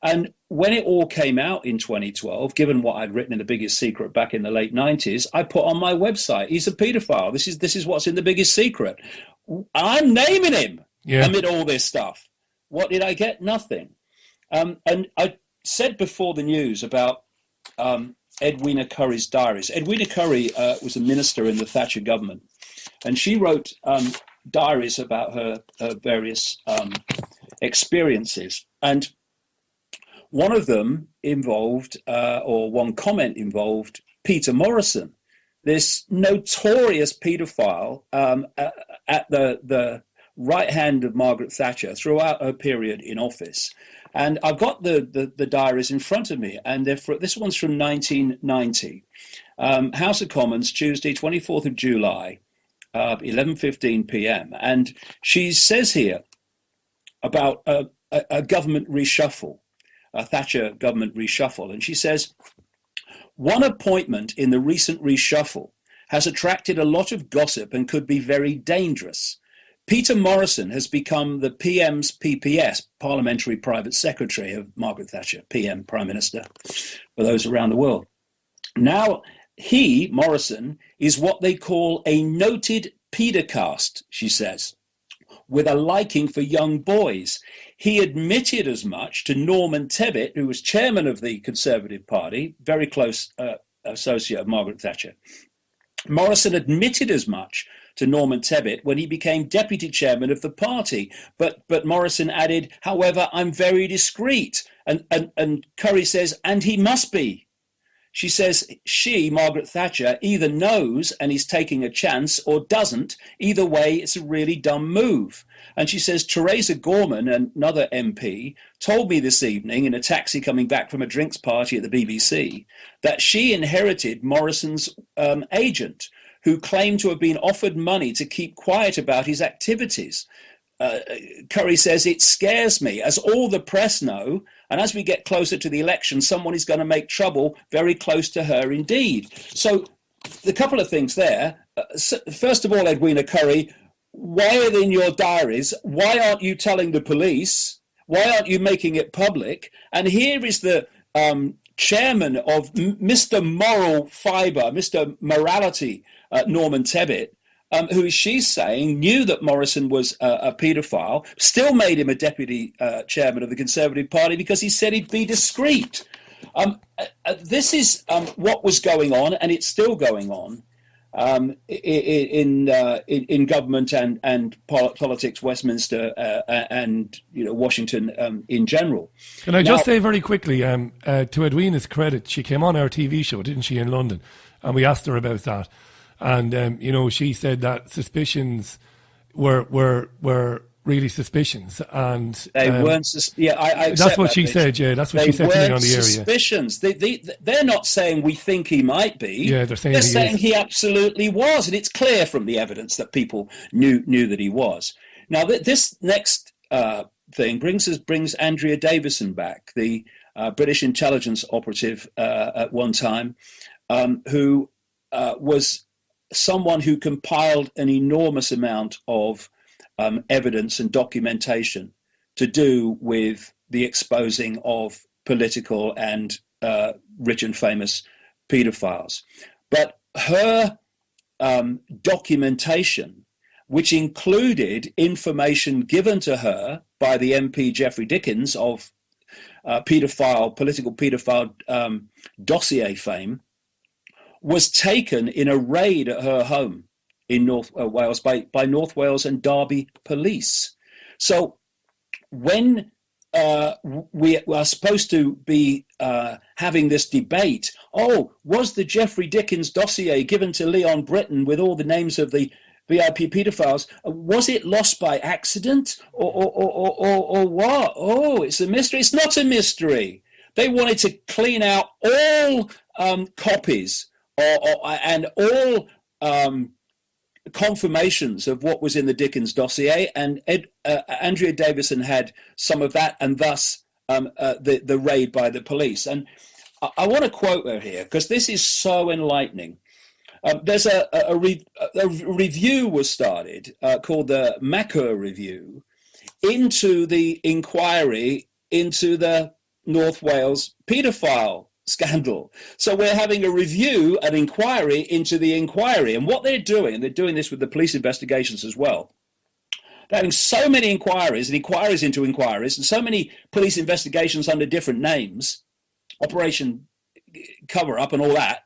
And when it all came out in 2012, given what I'd written in The Biggest Secret back in the late 90s, I put on my website, he's a paedophile. This is what's in The Biggest Secret. I'm naming him amid all this stuff. What did I get? Nothing. And I said before the news about Edwina Curry's diaries. Edwina Curry was a minister in the Thatcher government, and she wrote diaries about her various experiences. And one of them involved, or one comment involved, Peter Morrison, this notorious paedophile at the right hand of Margaret Thatcher throughout her period in office. And I've got the diaries in front of me, and this one's from 1990. House of Commons, Tuesday, 24th of July, 11:15 p.m. And she says here about a government reshuffle, a Thatcher government reshuffle. And she says, one appointment in the recent reshuffle has attracted a lot of gossip and could be very dangerous. Peter Morrison has become the PM's PPS, Parliamentary Private Secretary of Margaret Thatcher, PM, Prime Minister, for those around the world. Now, Morrison, is what they call a noted paedophile, she says, with a liking for young boys. He admitted as much to Norman Tebbit, who was chairman of the Conservative Party, very close associate of Margaret Thatcher. Morrison admitted as much to Norman Tebbit when he became deputy chairman of the party. But Morrison added, however, I'm very discreet. And Curry says, and he must be. She says Margaret Thatcher, either knows and is taking a chance or doesn't. Either way, it's a really dumb move. And she says, Theresa Gorman, another MP, told me this evening in a taxi coming back from a drinks party at the BBC that she inherited Morrison's agent, who claimed to have been offered money to keep quiet about his activities. Curry says, it scares me, as all the press know, and as we get closer to the election, someone is going to make trouble very close to her indeed. So a couple of things there. First of all, Edwina Curry, why are they in your diaries? Why aren't you telling the police? Why aren't you making it public? And here is the chairman of Mr. Moral Fibre, Mr. Morality, Norman Tebbit, who she's saying knew that Morrison was a paedophile, still made him a deputy chairman of the Conservative Party because he said he'd be discreet. This is what was going on, and it's still going on. in government and politics, Westminster and Washington in general. Can I just say very quickly, to Edwina's credit, she came on our TV show, didn't she, in London, and we asked her about that, and she said that suspicions were really suspicions, and they weren't. I that's what she said. Yeah, that's what she said to me on the area. Suspicions. They're not saying we think he might be. Yeah, they're saying he absolutely was, and it's clear from the evidence that people knew that he was. Now, this next thing brings Andrea Davison back, the British intelligence operative at one time, who was someone who compiled an enormous amount of evidence and documentation to do with the exposing of political and rich and famous paedophiles. But her documentation, which included information given to her by the MP Geoffrey Dickens of political paedophile dossier fame, was taken in a raid at her home in North Wales by North Wales and Derby police. So when we are supposed to be having this debate, was the Geoffrey Dickens dossier given to Leon Britton with all the names of the VIP paedophiles, was it lost by accident or what? Oh, it's a mystery. It's not a mystery. They wanted to clean out all copies and all confirmations of what was in the Dickens dossier, and Andrea Davison had some of that, and thus the raid by the police. And I want to quote her here because this is so enlightening. There's a review was started called the Macquer Review into the inquiry into the North Wales paedophile scandal. So we're having a review, an inquiry into the inquiry. And what they're doing this with the police investigations as well. They're having so many inquiries and inquiries into inquiries and so many police investigations under different names, Operation Cover Up and all that,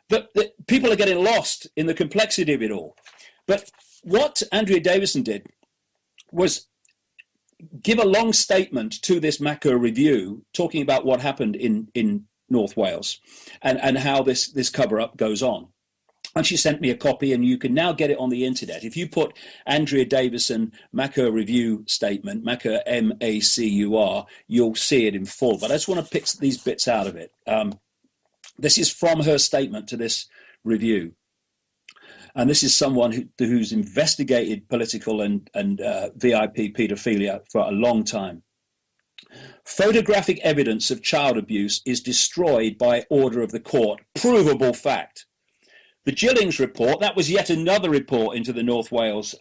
that people are getting lost in the complexity of it all. But what Andrea Davison did was give a long statement to this Macquer Review talking about what happened in North Wales and how this cover-up goes on. And she sent me a copy, and you can now get it on the internet. If you put Andrea Davison Macquer Review statement, Macquer MACUR, you'll see it in full. But I just want to pick these bits out of it. This is from her statement to this review. And this is someone who's investigated political and VIP paedophilia for a long time. Photographic evidence of child abuse is destroyed by order of the court. Provable fact. The Gillings report, that was yet another report into the North Wales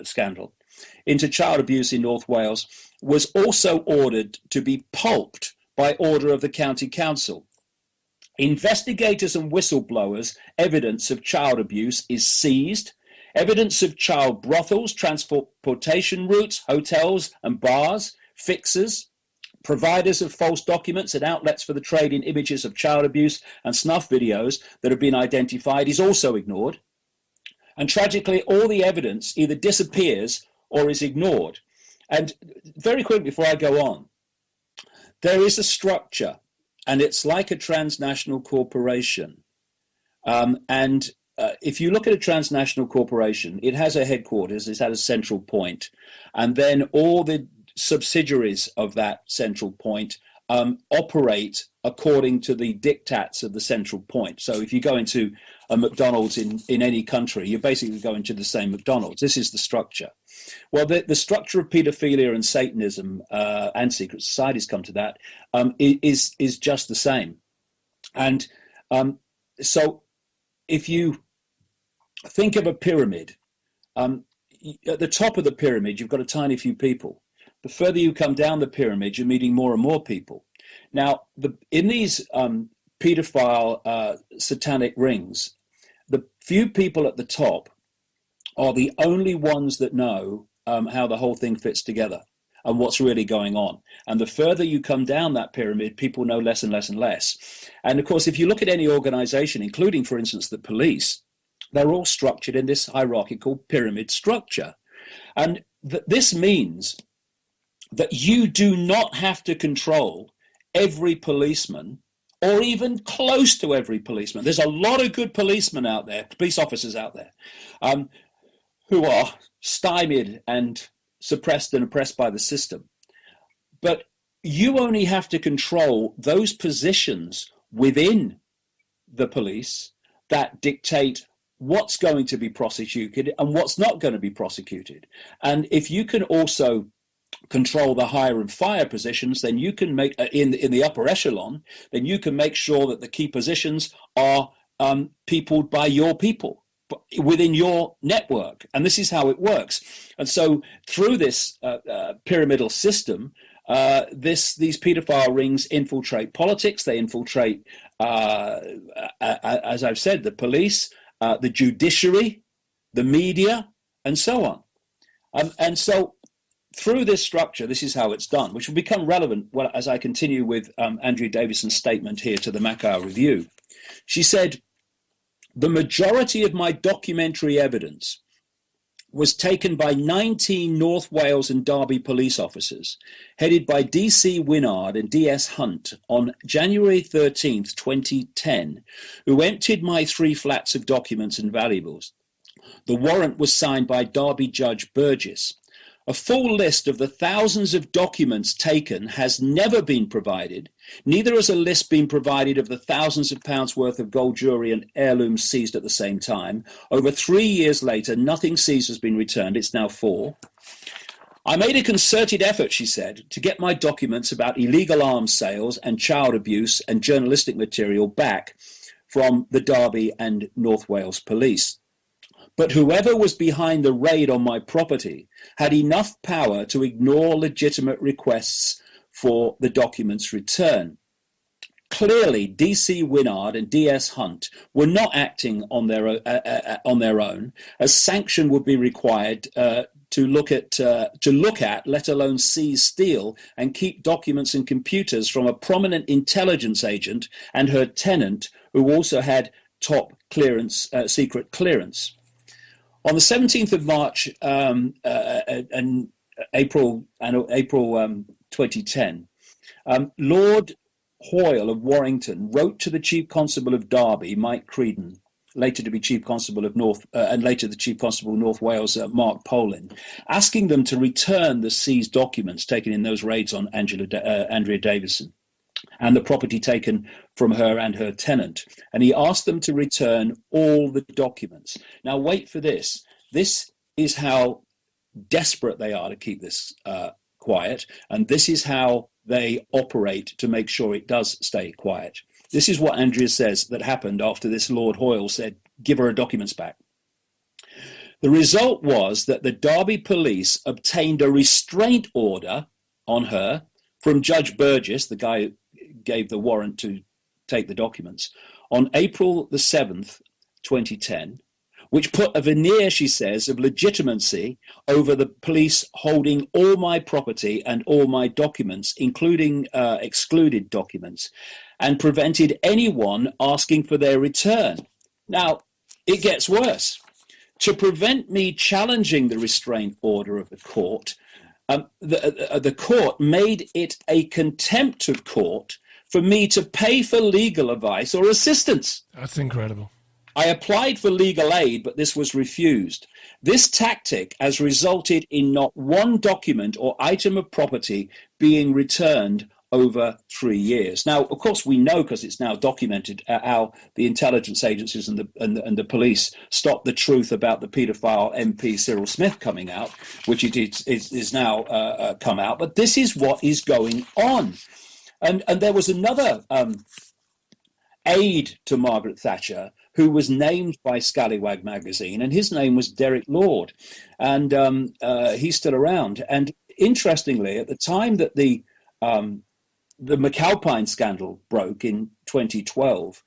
scandal, into child abuse in North Wales, was also ordered to be pulped by order of the county council. Investigators and whistleblowers' evidence of child abuse is seized. Evidence of child brothels, transportation routes, hotels and bars, fixers, providers of false documents and outlets for the trade in images of child abuse and snuff videos that have been identified is also ignored. And tragically, all the evidence either disappears or is ignored. And very quickly before I go on, there is a structure, and it's like a transnational corporation. If you look at a transnational corporation, it has a headquarters, it has a central point, and then all the subsidiaries of that central point operate according to the diktats of the central point. So if you go into a McDonald's in any country, you're basically going to the same McDonald's. This is the structure. Well, the structure of paedophilia and Satanism and secret societies come to that is just the same. And so if you think of a pyramid, at the top of the pyramid, you've got a tiny few people. The further you come down the pyramid, you're meeting more and more people. Now, in these paedophile satanic rings, the few people at the top are the only ones that know how the whole thing fits together and what's really going on. And the further you come down that pyramid, people know less and less and less. And of course, if you look at any organization, including, for instance, the police, They're all structured in this hierarchical pyramid structure. And this means that you do not have to control every policeman or even close to every policeman. There's a lot of good policemen out there, police officers out there, who are stymied and suppressed and oppressed by the system. But you only have to control those positions within the police that dictate what's going to be prosecuted and what's not going to be prosecuted. And if you can also control the hire and fire positions, then you can make in the upper echelon, then you can make sure that the key positions are peopled by your people within your network. And this is how it works. And so through this pyramidal system, these paedophile rings infiltrate politics. They infiltrate, as I've said, the police, the judiciary, the media, and so on. And so through this structure, this is how it's done, which will become relevant as I continue with Andrea Davison's statement here to the Macau Review. She said, "The majority of my documentary evidence was taken by 19 North Wales and Derby police officers, headed by DC Wynnard and DS Hunt, on January 13th, 2010, who emptied my 3 flats of documents and valuables. The warrant was signed by Derby Judge Burgess. A full list of the thousands of documents taken has never been provided. Neither has a list been provided of the thousands of pounds worth of gold jewellery and heirlooms seized at the same time. Over 3 years later, nothing seized has been returned. It's now 4. I made a concerted effort," she said, "to get my documents about illegal arms sales and child abuse and journalistic material back from the Derby and North Wales police. But whoever was behind the raid on my property had enough power to ignore legitimate requests for the documents' return. Clearly, DC Wynnard and DS Hunt were not acting on their own, as sanction would be required to look at, let alone seize, steal, and keep documents and computers from a prominent intelligence agent and her tenant, who also had top clearance, secret clearance." On the 17th of March and April 2010, Lord Hoyle of Warrington wrote to the Chief Constable of Derby, Mike Creedon, later to be Chief Constable of North, and later the Chief Constable of North Wales, Mark Polin, asking them to return the seized documents taken in those raids on Andrea Davison and the property taken from her and her tenant. And he asked them to return all the documents. Now, wait for this. This is how desperate they are to keep this quiet. And this is how they operate to make sure it does stay quiet. This is what Andrea says that happened after this Lord Hoyle said, "Give her her documents back." The result was that the Derby police obtained a restraint order on her from Judge Burgess, the guy who gave the warrant to take the documents, on April the 7th, 2010, which put a veneer, she says, of legitimacy over the police holding all my property and all my documents, including excluded documents, and prevented anyone asking for their return. Now, it gets worse. To prevent me challenging the restraint order of the court, the court made it a contempt of court for me to pay for legal advice or assistance. That's incredible. I applied for legal aid, but this was refused. This tactic has resulted in not one document or item of property being returned over 3 years. Now, of course, we know, because it's now documented, how the intelligence agencies and the police stopped the truth about the paedophile MP Cyril Smith coming out, which it is now come out. But this is what is going on. And there was another aide to Margaret Thatcher who was named by Scallywag magazine, and his name was Derek Lord, and he's still around. And interestingly, at the time that the McAlpine scandal broke in 2012,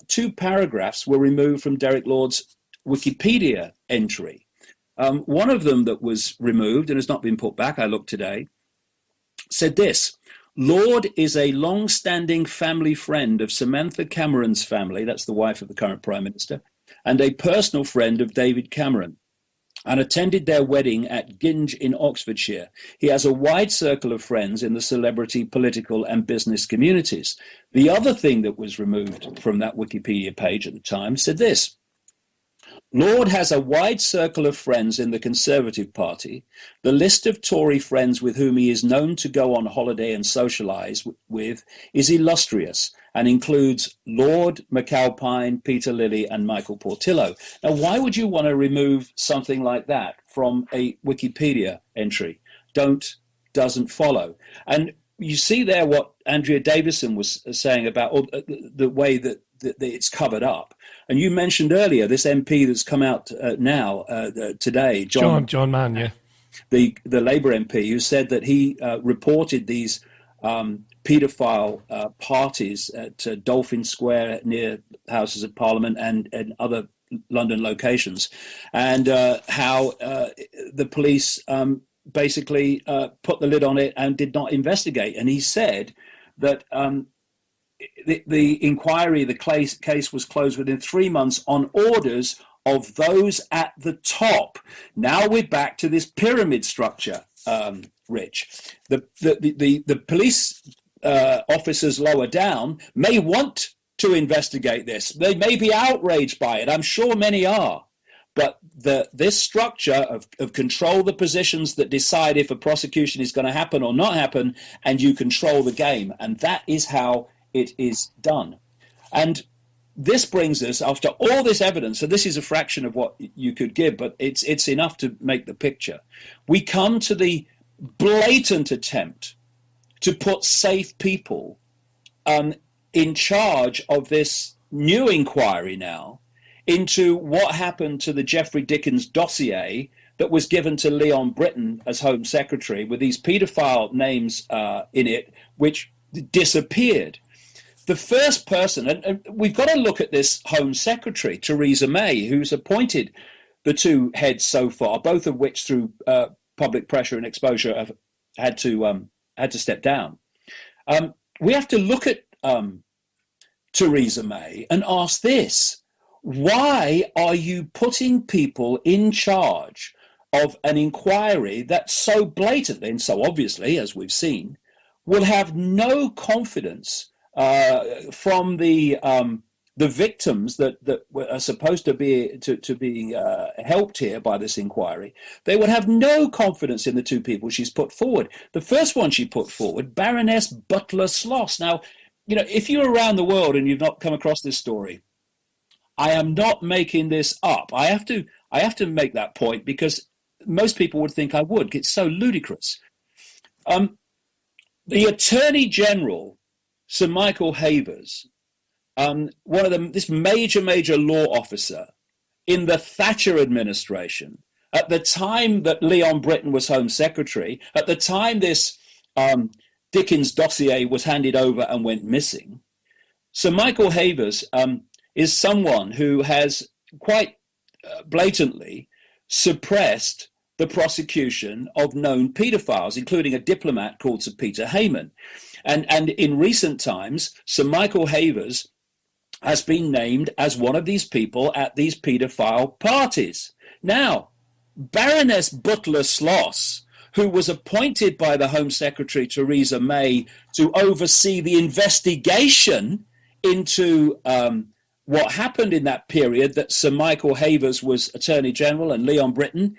2 paragraphs were removed from Derek Lord's Wikipedia entry. One of them that was removed and has not been put back, I looked today, said this: "Lord is a long-standing family friend of Samantha Cameron's family," that's the wife of the current Prime Minister, and a personal friend of David Cameron, and attended their wedding at Ginge in Oxfordshire. He has a wide circle of friends in the celebrity, political and business communities. The other thing that was removed from that Wikipedia page at the time said this: Lord has a wide circle of friends in the Conservative Party. The list of Tory friends with whom he is known to go on holiday and socialise with is illustrious and includes Lord McAlpine, Peter Lilly and Michael Portillo. Now, why would you want to remove something like that from a Wikipedia entry? Doesn't follow. And you see there what Andrea Davison was saying about the way that it's covered up. And you mentioned earlier this MP that's come out today, John Mann, yeah, the Labour MP, who said that he reported these paedophile parties at Dolphin Square near Houses of Parliament and other London locations, and how the police basically put the lid on it and did not investigate. And he said that the inquiry, the case was closed within 3 months on orders of those at the top. Now we're back to this pyramid structure, Rich. The police officers lower down may want to investigate this. They may be outraged by it. I'm sure many are. But this structure of control the positions that decide if a prosecution is going to happen or not happen, and you control the game. And that is how it is done. And this brings us, after all this evidence, so this is a fraction of what you could give, but it's enough to make the picture. We come to the blatant attempt to put safe people in charge of this new inquiry now into what happened to the Jeffrey Dickens dossier that was given to Leon Britton as Home Secretary, with these paedophile names in it, which disappeared. The first person, and we've got to look at this Home Secretary, Theresa May, who's appointed the two heads so far, both of which through public pressure and exposure have had to step down. We have to look at Theresa May and ask this: why are you putting people in charge of an inquiry that so blatantly and so obviously, as we've seen, will have no confidence from the victims that are supposed to be helped here by this inquiry? They would have no confidence in the two people she's put forward. The first one she put forward, Baroness Butler Sloss. Now, you know, if you're around the world and you've not come across this story, I am not making this up. I have to make that point because most people would think I would. It's so ludicrous. The Attorney General, Sir Michael Havers, this major law officer in the Thatcher administration, at the time that Leon Britton was Home Secretary, at the time this Dickens dossier was handed over and went missing, Sir Michael Havers is someone who has quite blatantly suppressed the prosecution of known paedophiles, including a diplomat called Sir Peter Heyman. And in recent times, Sir Michael Havers has been named as one of these people at these paedophile parties. Now, Baroness Butler Sloss, who was appointed by the Home Secretary Theresa May to oversee the investigation into what happened in that period that Sir Michael Havers was Attorney General and Leon Britton,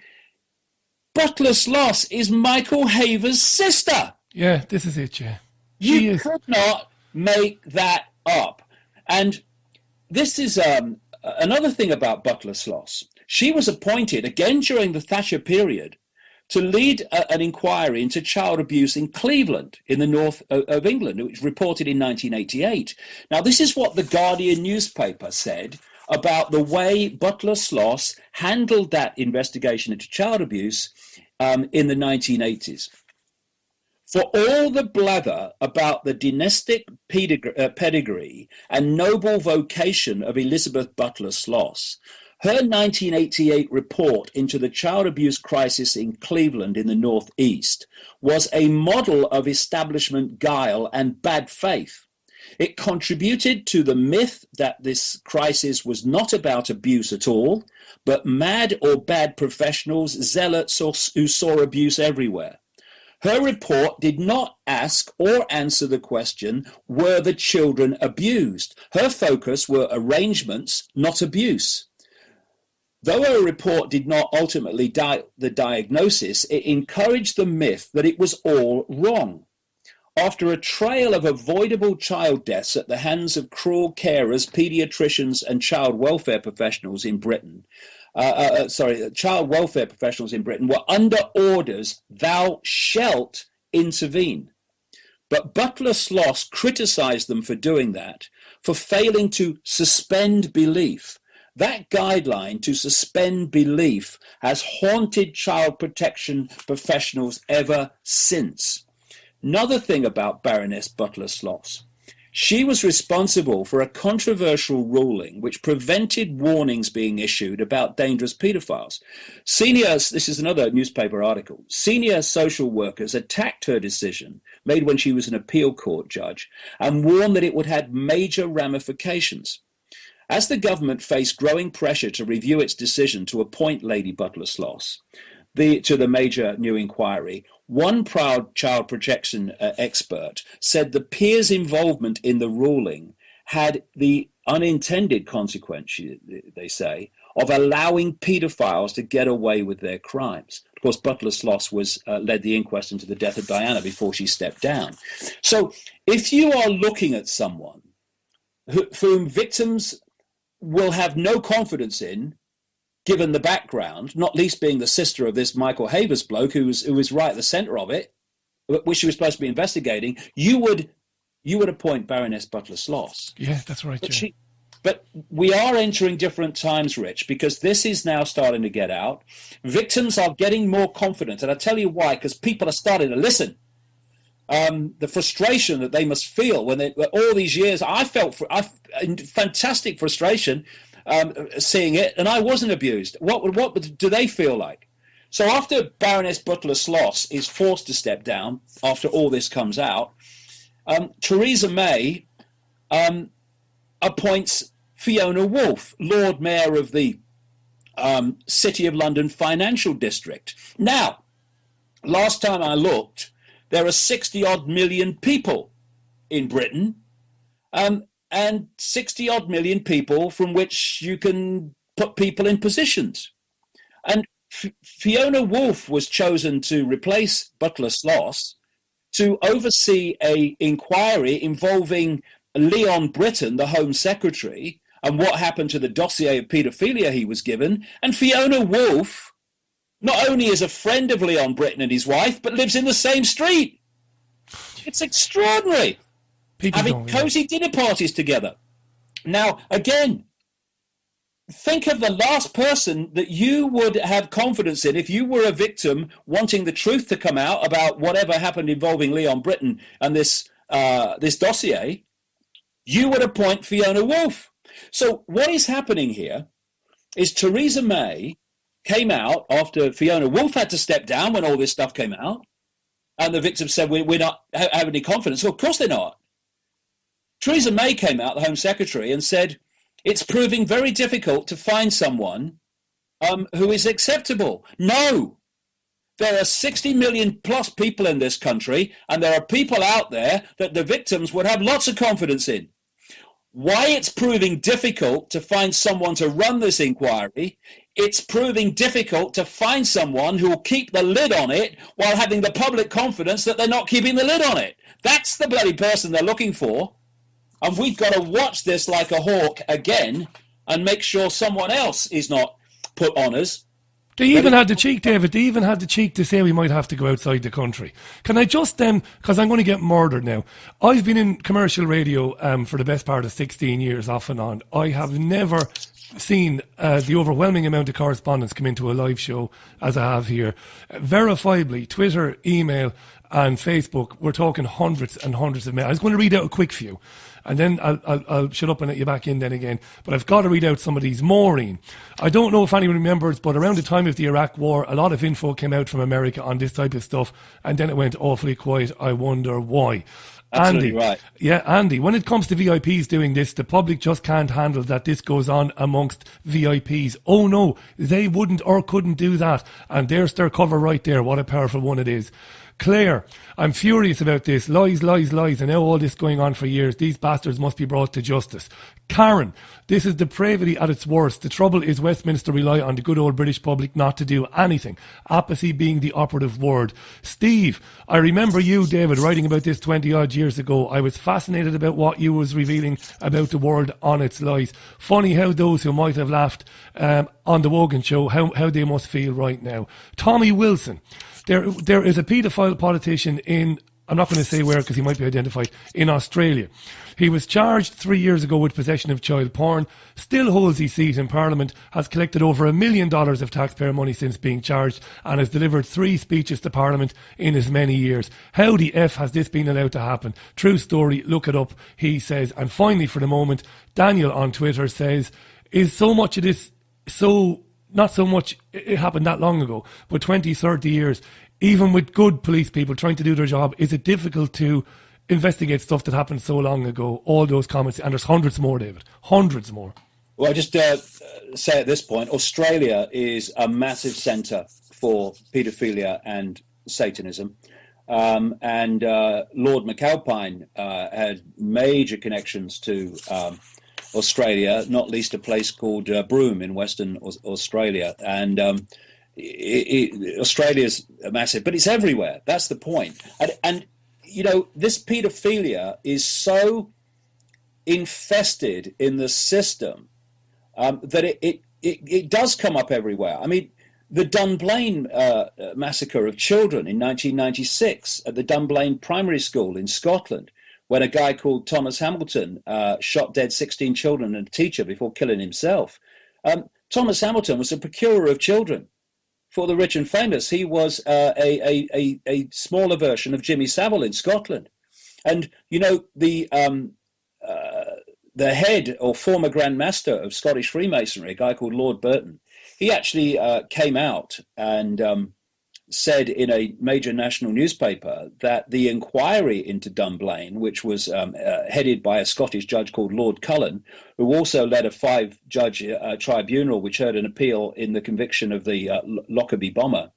Butler Sloss is Michael Havers' sister. Yeah, this is it, yeah. You could not make that up. And this is another thing about Butler Sloss. She was appointed, again during the Thatcher period, to lead an inquiry into child abuse in Cleveland, in the north of England, which was reported in 1988. Now, this is what the Guardian newspaper said about the way Butler Sloss handled that investigation into child abuse in the 1980s. For all the blather about the dynastic pedigree and noble vocation of Elizabeth Butler Sloss, her 1988 report into the child abuse crisis in Cleveland in the Northeast was a model of establishment guile and bad faith. It contributed to the myth that this crisis was not about abuse at all, but mad or bad professionals, zealots who saw abuse everywhere. Her report did not ask or answer the question, were the children abused? Her focus were arrangements, not abuse. Though her report did not ultimately the diagnosis, it encouraged the myth that it was all wrong. After a trail of avoidable child deaths at the hands of cruel carers, paediatricians and child welfare professionals in Britain, child welfare professionals in Britain were under orders, thou shalt intervene. But Butler Sloss criticised them for doing that, for failing to suspend belief. That guideline to suspend belief has haunted child protection professionals ever since. Another thing about Baroness Butler Sloss. She was responsible for a controversial ruling which prevented warnings being issued about dangerous paedophiles. This is another newspaper article, senior social workers attacked her decision, made when she was an appeal court judge, and warned that it would have major ramifications. As the government faced growing pressure to review its decision to appoint Lady Butler Sloss to the major new inquiry, one proud child protection expert said the peers' involvement in the ruling had the unintended consequence, they say, of allowing paedophiles to get away with their crimes. Of course, Butler Sloss led the inquest into the death of Diana before she stepped down. So if you are looking at someone whom victims will have no confidence in, given the background, not least being the sister of this Michael Havers bloke who was right at the centre of it, which she was supposed to be investigating, you would appoint Baroness Butler Sloss. Yeah, that's right. But we are entering different times, Rich, because this is now starting to get out. Victims are getting more confident, and I'll tell you why, because people are starting to listen. The frustration that they must feel when all these years, I felt fantastic frustration seeing it, and I wasn't abused. What do they feel like? So after Baroness Butler Sloss is forced to step down, after all this comes out, Theresa May appoints Fiona Woolf, Lord Mayor of the City of London Financial District. Now, last time I looked, there are 60-odd million people in Britain, and 60-odd million people from which you can put people in positions. And Fiona Woolf was chosen to replace Butler Sloss to oversee an inquiry involving Leon Britton, the Home Secretary, and what happened to the dossier of paedophilia he was given. And Fiona Woolf not only is a friend of Leon Britton and his wife, but lives in the same street. It's extraordinary. Having cosy dinner parties together. Now, again, think of the last person that you would have confidence in if you were a victim wanting the truth to come out about whatever happened involving Leon Britton and this dossier. You would appoint Fiona Woolf. So what is happening here is Theresa May came out after Fiona Woolf had to step down when all this stuff came out, and the victims said, we're not having any confidence. Well, of course they're not. Theresa May came out, the Home Secretary, and said, it's proving very difficult to find someone who is acceptable. No, there are 60 million plus people in this country, and there are people out there that the victims would have lots of confidence in. Why it's proving difficult to find someone to run this inquiry, it's proving difficult to find someone who will keep the lid on it while having the public confidence that they're not keeping the lid on it. That's the bloody person they're looking for. And we've got to watch this like a hawk again and make sure someone else is not put on us. They even had the cheek, David, to say we might have to go outside the country. Can I just, because I'm going to get murdered now. I've been in commercial radio for the best part of 16 years, off and on. I have never seen the overwhelming amount of correspondence come into a live show as I have here. Verifiably, Twitter, email and Facebook, we're talking hundreds and hundreds of mail. I was going to read out a quick few, and then I'll shut up and let you back in then again. But I've got to read out some of these. Maureen, I don't know if anyone remembers, but around the time of the Iraq War, a lot of info came out from America on this type of stuff, and then it went awfully quiet. I wonder why. Absolutely Andy, right. yeah, Andy, when it comes to VIPs doing this, the public just can't handle that this goes on amongst VIPs. Oh no, they wouldn't or couldn't do that. And there's their cover right there. What a powerful one it is. Claire, I'm furious about this. Lies, lies, lies. And now all this going on for years. These bastards must be brought to justice. Karen, this is depravity at its worst. The trouble is Westminster rely on the good old British public not to do anything. Apathy being the operative word. Steve, I remember you, David, writing about this 20 odd years ago. I was fascinated about what you was revealing about the world on its lies. Funny how those who might have laughed on the Wogan show, how they must feel right now. Tommy Wilson, there is a paedophile politician in, I'm not going to say where because he might be identified, in Australia. He was charged 3 years ago with possession of child porn, still holds his seat in Parliament, has collected over $1 million of taxpayer money since being charged, and has delivered 3 speeches to Parliament in as many years. How the F has this been allowed to happen? True story, look it up, he says. And finally, for the moment, Daniel on Twitter says, is so much of this so... Not so much it happened that long ago, but 20, 30 years, even with good police people trying to do their job, is it difficult to investigate stuff that happened so long ago? All those comments, and there's hundreds more, David, hundreds more. Well, I just say at this point, Australia is a massive centre for paedophilia and Satanism. And Lord McAlpine had major connections to Australia, not least a place called Broome in Western Australia. And Australia's massive, but it's everywhere. That's the point. And you know, this paedophilia is so infested in the system that it does come up everywhere. I mean, the Dunblane massacre of children in 1996 at the Dunblane Primary School in Scotland, when a guy called Thomas Hamilton shot dead 16 children and a teacher before killing himself. Thomas Hamilton was a procurer of children for the rich and famous. He was a smaller version of Jimmy Savile in Scotland. And, you know, the head or former Grand Master of Scottish Freemasonry, a guy called Lord Burton, he actually came out and said in a major national newspaper that the inquiry into Dunblane, which was headed by a Scottish judge called Lord Cullen, who also led a 5-judge tribunal which heard an appeal in the conviction of the Lockerbie bomber,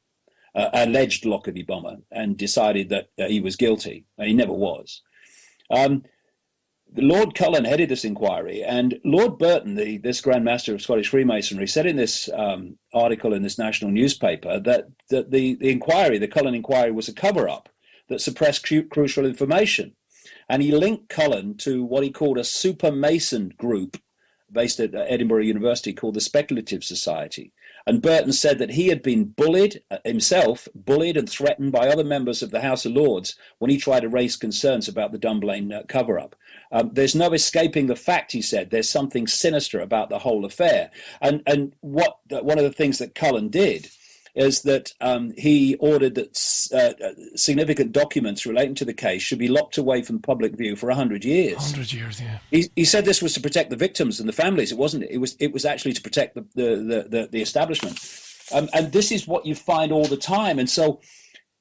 alleged Lockerbie bomber, and decided that he was guilty. He never was. Lord Cullen headed this inquiry, and Lord Burton, this Grand Master of Scottish Freemasonry, said in this article in this national newspaper that the inquiry, the Cullen inquiry, was a cover-up that suppressed crucial information. And he linked Cullen to what he called a super Mason group based at Edinburgh University called the Speculative Society. And Burton said that he had been bullied and threatened by other members of the House of Lords when he tried to raise concerns about the Dunblane cover-up. There's no escaping the fact, he said, there's something sinister about the whole affair. And one of the things that Cullen did is that he ordered that significant documents relating to the case should be locked away from public view for 100 years. 100 years, yeah. He said this was to protect the victims and the families. It wasn't. It was actually to protect the establishment. And this is what you find all the time. And so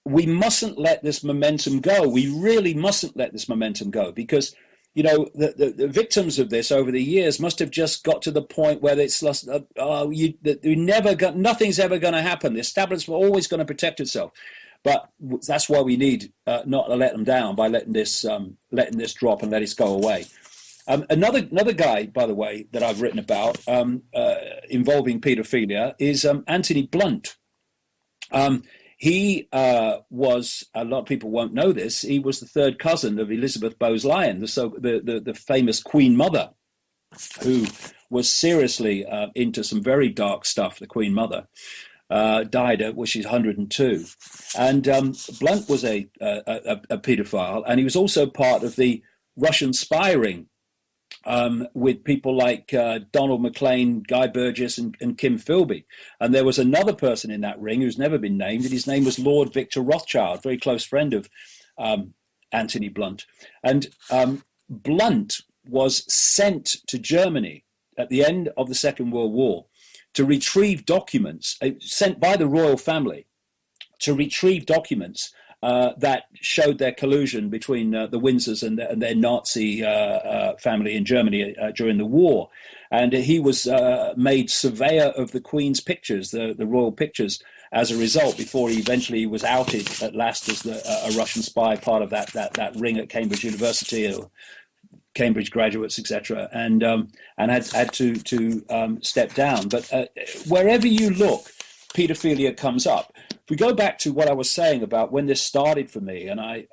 we mustn't let this momentum go. We really mustn't let this momentum go, because you know, the victims of this over the years must have just got to the point where it's lost. Nothing's ever going to happen. The establishment is always going to protect itself, but that's why we need not to let them down by letting this drop and let it go away. Another guy, by the way, that I've written about involving paedophilia is Anthony Blunt. He was, a lot of people won't know this, he was the third cousin of Elizabeth Bowes-Lyon, the famous Queen Mother, who was seriously into some very dark stuff. The Queen Mother died at, well, she's 102. And Blunt was a paedophile, and he was also part of the Russian spy ring with people like Donald McLean, Guy Burgess, and Kim Philby. And there was another person in that ring who's never been named, and his name was Lord Victor Rothschild, very close friend of Anthony Blunt. And Blunt was sent to Germany at the end of the Second World War to retrieve documents, sent by the royal family to retrieve documents that showed their collusion between the Windsors and their Nazi family in Germany during the war. And he was made surveyor of the Queen's pictures, the royal pictures, as a result, before he eventually was outed at last as a Russian spy, part of that ring at Cambridge University, or Cambridge graduates, etc., and had to step down. But wherever you look, paedophilia comes up. If we go back to what I was saying about when this started for me, and I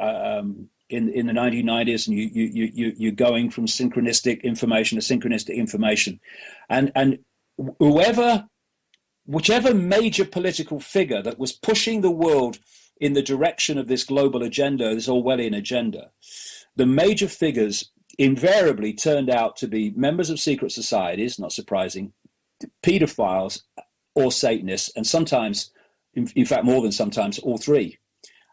in the 1990s, and you're going from synchronistic information to synchronistic information, and whichever major political figure that was pushing the world in the direction of this global agenda, this Orwellian agenda, the major figures invariably turned out to be members of secret societies, not surprising, pedophiles or Satanists, and sometimes, in fact, more than sometimes, all three.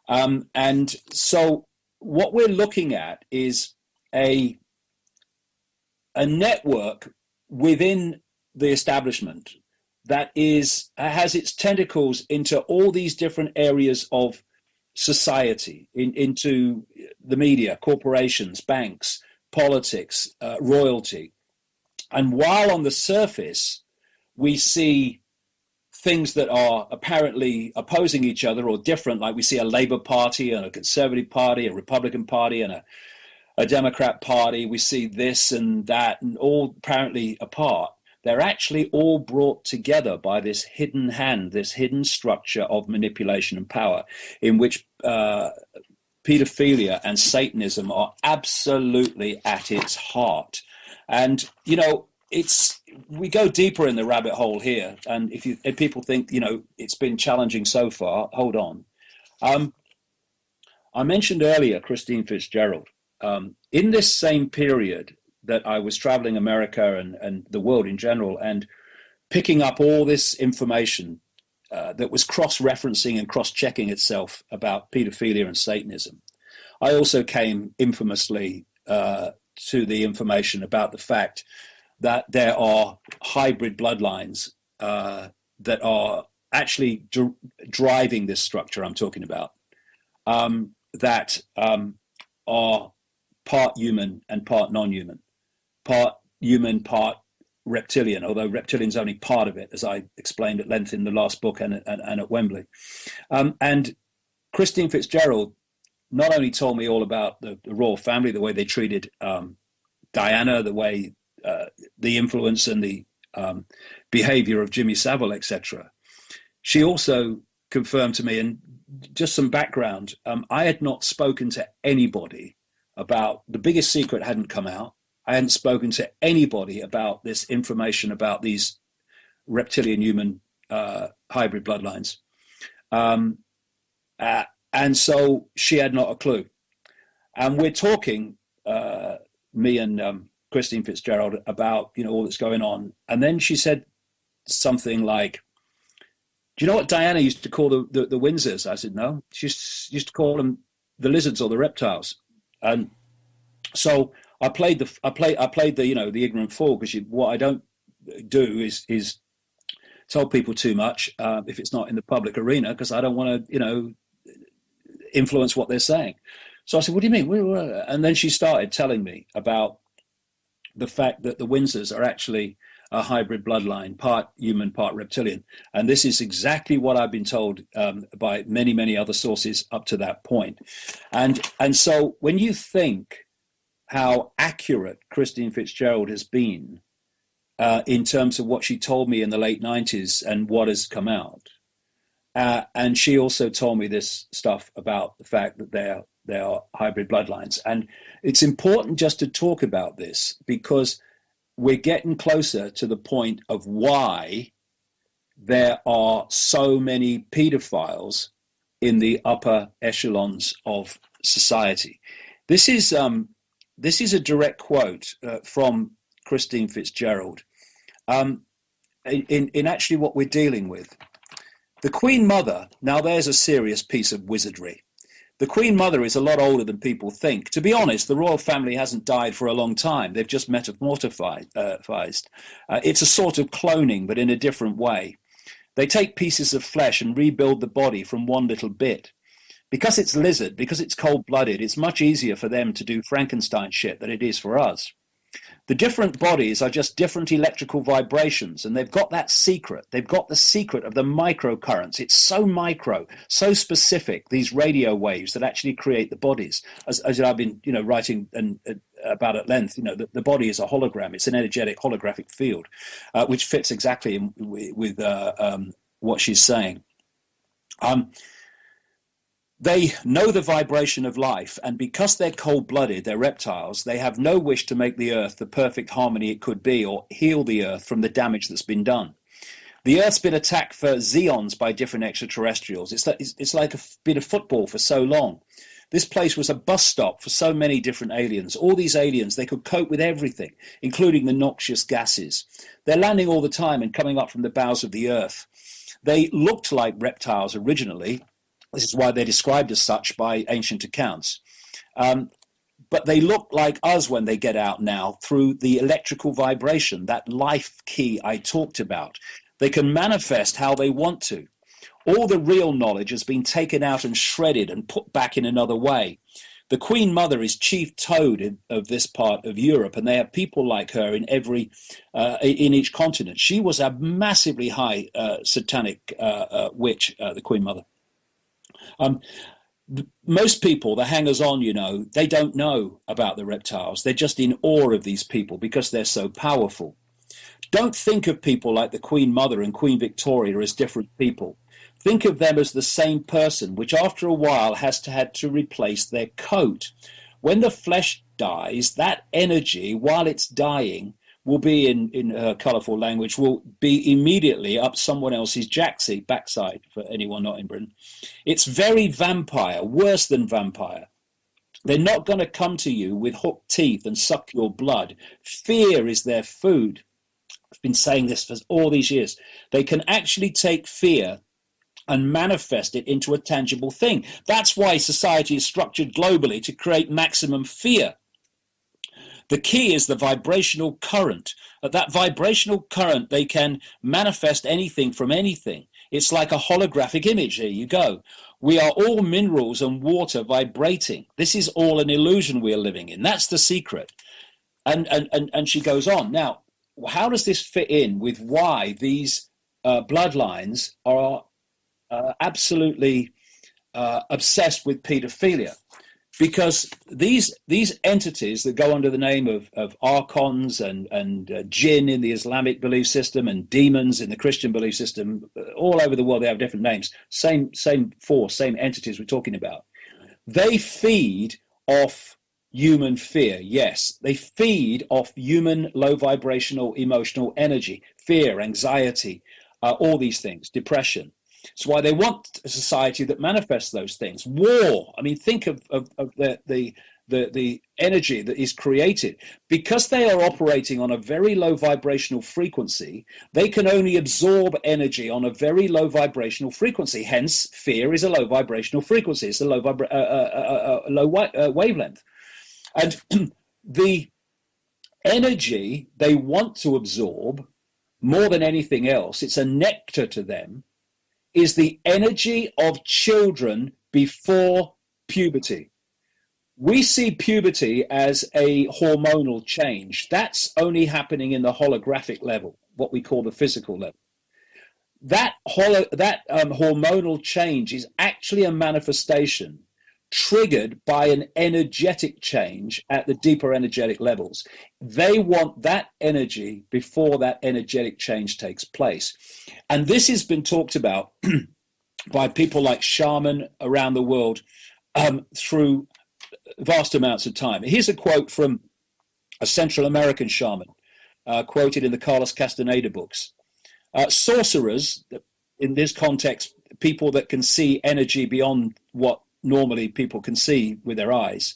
And so what we're looking at is a network within the establishment that has its tentacles into all these different areas of society, into the media, corporations, banks, politics, royalty. And while on the surface we see things that are apparently opposing each other or different, like we see a Labour Party and a Conservative Party, a Republican Party and a Democrat Party, we see this and that, and all apparently apart, they're actually all brought together by this hidden hand, this hidden structure of manipulation and power, in which pedophilia and Satanism are absolutely at its heart. And, you know, we go deeper in the rabbit hole here. And if people think, you know, it's been challenging so far, hold on. I mentioned earlier Christine Fitzgerald. In this same period that I was traveling America and the world in general, and picking up all this information that was cross-referencing and cross-checking itself about pedophilia and Satanism, I also came infamously to the information about the fact that there are hybrid bloodlines that are actually driving this structure I'm talking about, that are part human and part non-human, part human, part reptilian, although reptilian's only part of it, as I explained at length in the last book and at Wembley. And Christine Fitzgerald not only told me all about the royal family, the way they treated Diana, the way the influence and the behavior of Jimmy Savile, etc. She also confirmed to me, and just some background, I had not spoken to anybody about, the biggest secret hadn't come out. I hadn't spoken to anybody about this information about these reptilian human hybrid bloodlines. And so she had not a clue. And we're talking, me and Christine Fitzgerald, about, you know, all that's going on. And then she said something like, do you know what Diana used to call the Windsors? I said, no. She used to call them the lizards or the reptiles. And so I played the, you know, the ignorant fool, because what I don't do is tell people too much if it's not in the public arena, because I don't want to, you know, influence what they're saying. So I said, what do you mean? And then she started telling me about the fact that the Windsors are actually a hybrid bloodline, part human, part reptilian. And this is exactly what I've been told by many, many other sources up to that point. And so when you think how accurate Christine Fitzgerald has been in terms of what she told me in the late 90s and what has come out, and she also told me this stuff about the fact that they are hybrid bloodlines. And it's important just to talk about this, because we're getting closer to the point of why there are so many pedophiles in the upper echelons of society. This is a direct quote from Christine Fitzgerald in actually what we're dealing with. The Queen Mother, now there's a serious piece of wizardry. The Queen Mother is a lot older than people think. To be honest, the royal family hasn't died for a long time. They've just metamorphosed. It's a sort of cloning, but in a different way. They take pieces of flesh and rebuild the body from one little bit. because it's lizard, because it's cold-blooded, it's much easier for them to do Frankenstein shit than it is for us. The different bodies are just different electrical vibrations, and they've got that secret. They've got the secret of the microcurrents. It's so micro, so specific, these radio waves that actually create the bodies. As I've been, writing about at length, the body is a hologram. It's an energetic holographic field, which fits exactly with what she's saying. They know the vibration of life, and because they're cold-blooded, they're reptiles, they have no wish to make the earth the perfect harmony it could be or heal the earth from the damage that's been done. The earth's been attacked for zeons by different extraterrestrials. It's like a bit of football for so long. This place was a bus stop for so many different aliens. All these aliens, they could cope with everything, including the noxious gases. They're landing all the time and coming up from the bowels of the earth. They looked like reptiles originally. This is why they're described as such by ancient accounts. But they look like us when they get out now through the electrical vibration, that life key I talked about. They can manifest how they want to. All the real knowledge has been taken out and shredded and put back in another way. The Queen Mother is chief toad of this part of Europe, and they have people like her in in each continent. She was a massively high satanic witch, the Queen Mother. Most people, the hangers-on, they don't know about the reptiles. They're just in awe of these people because they're so powerful. Don't think of people like the Queen Mother and Queen Victoria as different people. Think of them as the same person, which after a while had to replace their coat. When the flesh dies, that energy, while it's dying, will be in her colourful language, will be immediately up someone else's backside, for anyone not in Britain. It's very vampire, worse than vampire. They're not going to come to you with hooked teeth and suck your blood. Fear is their food. I've been saying this for all these years. They can actually take fear and manifest it into a tangible thing. That's why society is structured globally, to create maximum fear. The key is the vibrational current. At that vibrational current, they can manifest anything from anything. It's like a holographic image. Here you go. We are all minerals and water vibrating. This is all an illusion we are living in. That's the secret. And she goes on. Now, how does this fit in with why these bloodlines are absolutely obsessed with paedophilia? Because these entities that go under the name of archons and jinn in the Islamic belief system and demons in the Christian belief system, all over the world, they have different names. Same force, same entities we're talking about. They feed off human fear. Yes, they feed off human low vibrational emotional energy, fear, anxiety, all these things, depression. It's why they want a society that manifests those things. War. I mean, think of the energy that is created. Because they are operating on a very low vibrational frequency, they can only absorb energy on a very low vibrational frequency. Hence, fear is a low vibrational frequency. It's a low wavelength. And the energy they want to absorb more than anything else, it's a nectar to them, is the energy of children before puberty. We see puberty as a hormonal change. That's only happening in the holographic level, what we call the physical level. That hormonal change is actually a manifestation triggered by an energetic change at the deeper energetic levels. They want that energy before that energetic change takes place. And this has been talked about by people like shaman around the world through vast amounts of time. Here's a quote from a Central American shaman, quoted in the Carlos Castaneda books. Sorcerers, in this context, people that can see energy beyond what normally people can see with their eyes.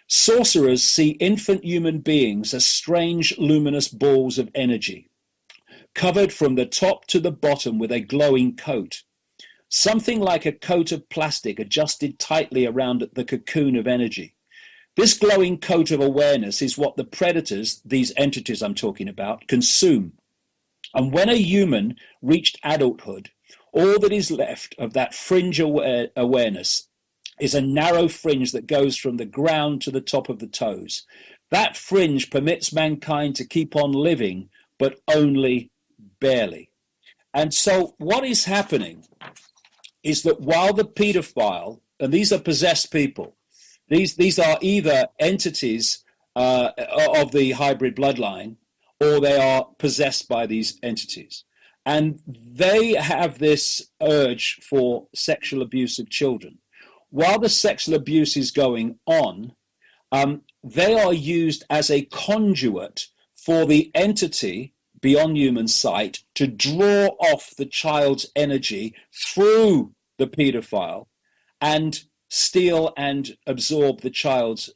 Sorcerers see infant human beings as strange luminous balls of energy, covered from the top to the bottom with a glowing coat, something like a coat of plastic adjusted tightly around the cocoon of energy. This glowing coat of awareness is what the predators, these entities I'm talking about, consume. And when a human reached adulthood, all that is left of that fringe awareness is a narrow fringe that goes from the ground to the top of the toes. That fringe permits mankind to keep on living, but only barely. And so what is happening is that while the paedophile, and these are possessed people, these are either entities of the hybrid bloodline, or they are possessed by these entities. And they have this urge for sexual abuse of children. While the sexual abuse is going on, they are used as a conduit for the entity beyond human sight to draw off the child's energy through the paedophile and steal and absorb the child's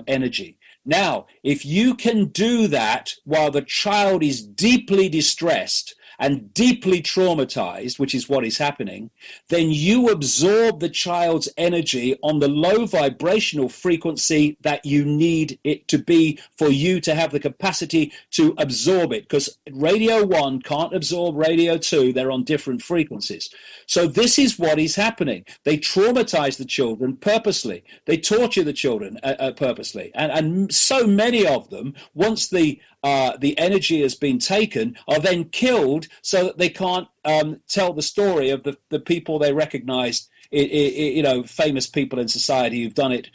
energy. Now, if you can do that while the child is deeply distressed and deeply traumatized, which is what is happening, then you absorb the child's energy on the low vibrational frequency that you need it to be for you to have the capacity to absorb it, because radio 1 can't absorb radio 2. They're on different frequencies. So this is what is happening. They traumatize the children purposely. They torture the children purposely. And so many of them, once the energy has been taken, are then killed so that they can't tell the story of the people they recognize, famous people in society who've done it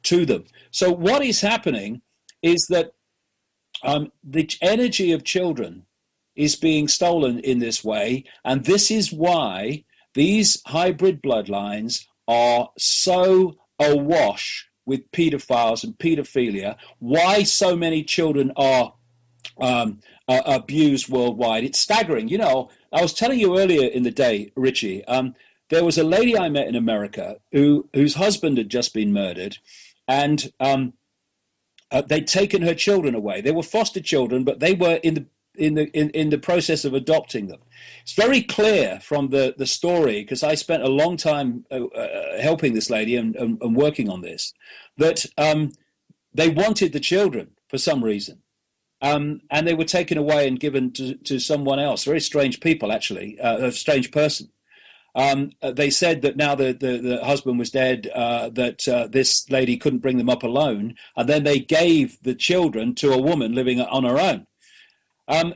to them. So what is happening is that the energy of children is being stolen in this way, and this is why these hybrid bloodlines are so awash with pedophiles and pedophilia, why so many children are abused worldwide. It's staggering. You know, I was telling you earlier in the day, Richie, there was a lady I met in America whose husband had just been murdered, and they'd taken her children away. They were foster children, but they were in the process of adopting them. It's very clear from the story, because I spent a long time helping this lady and working on this, that they wanted the children for some reason. And they were taken away and given to someone else. Very strange people, actually, a strange person. They said that now the husband was dead, that this lady couldn't bring them up alone. And then they gave the children to a woman living on her own.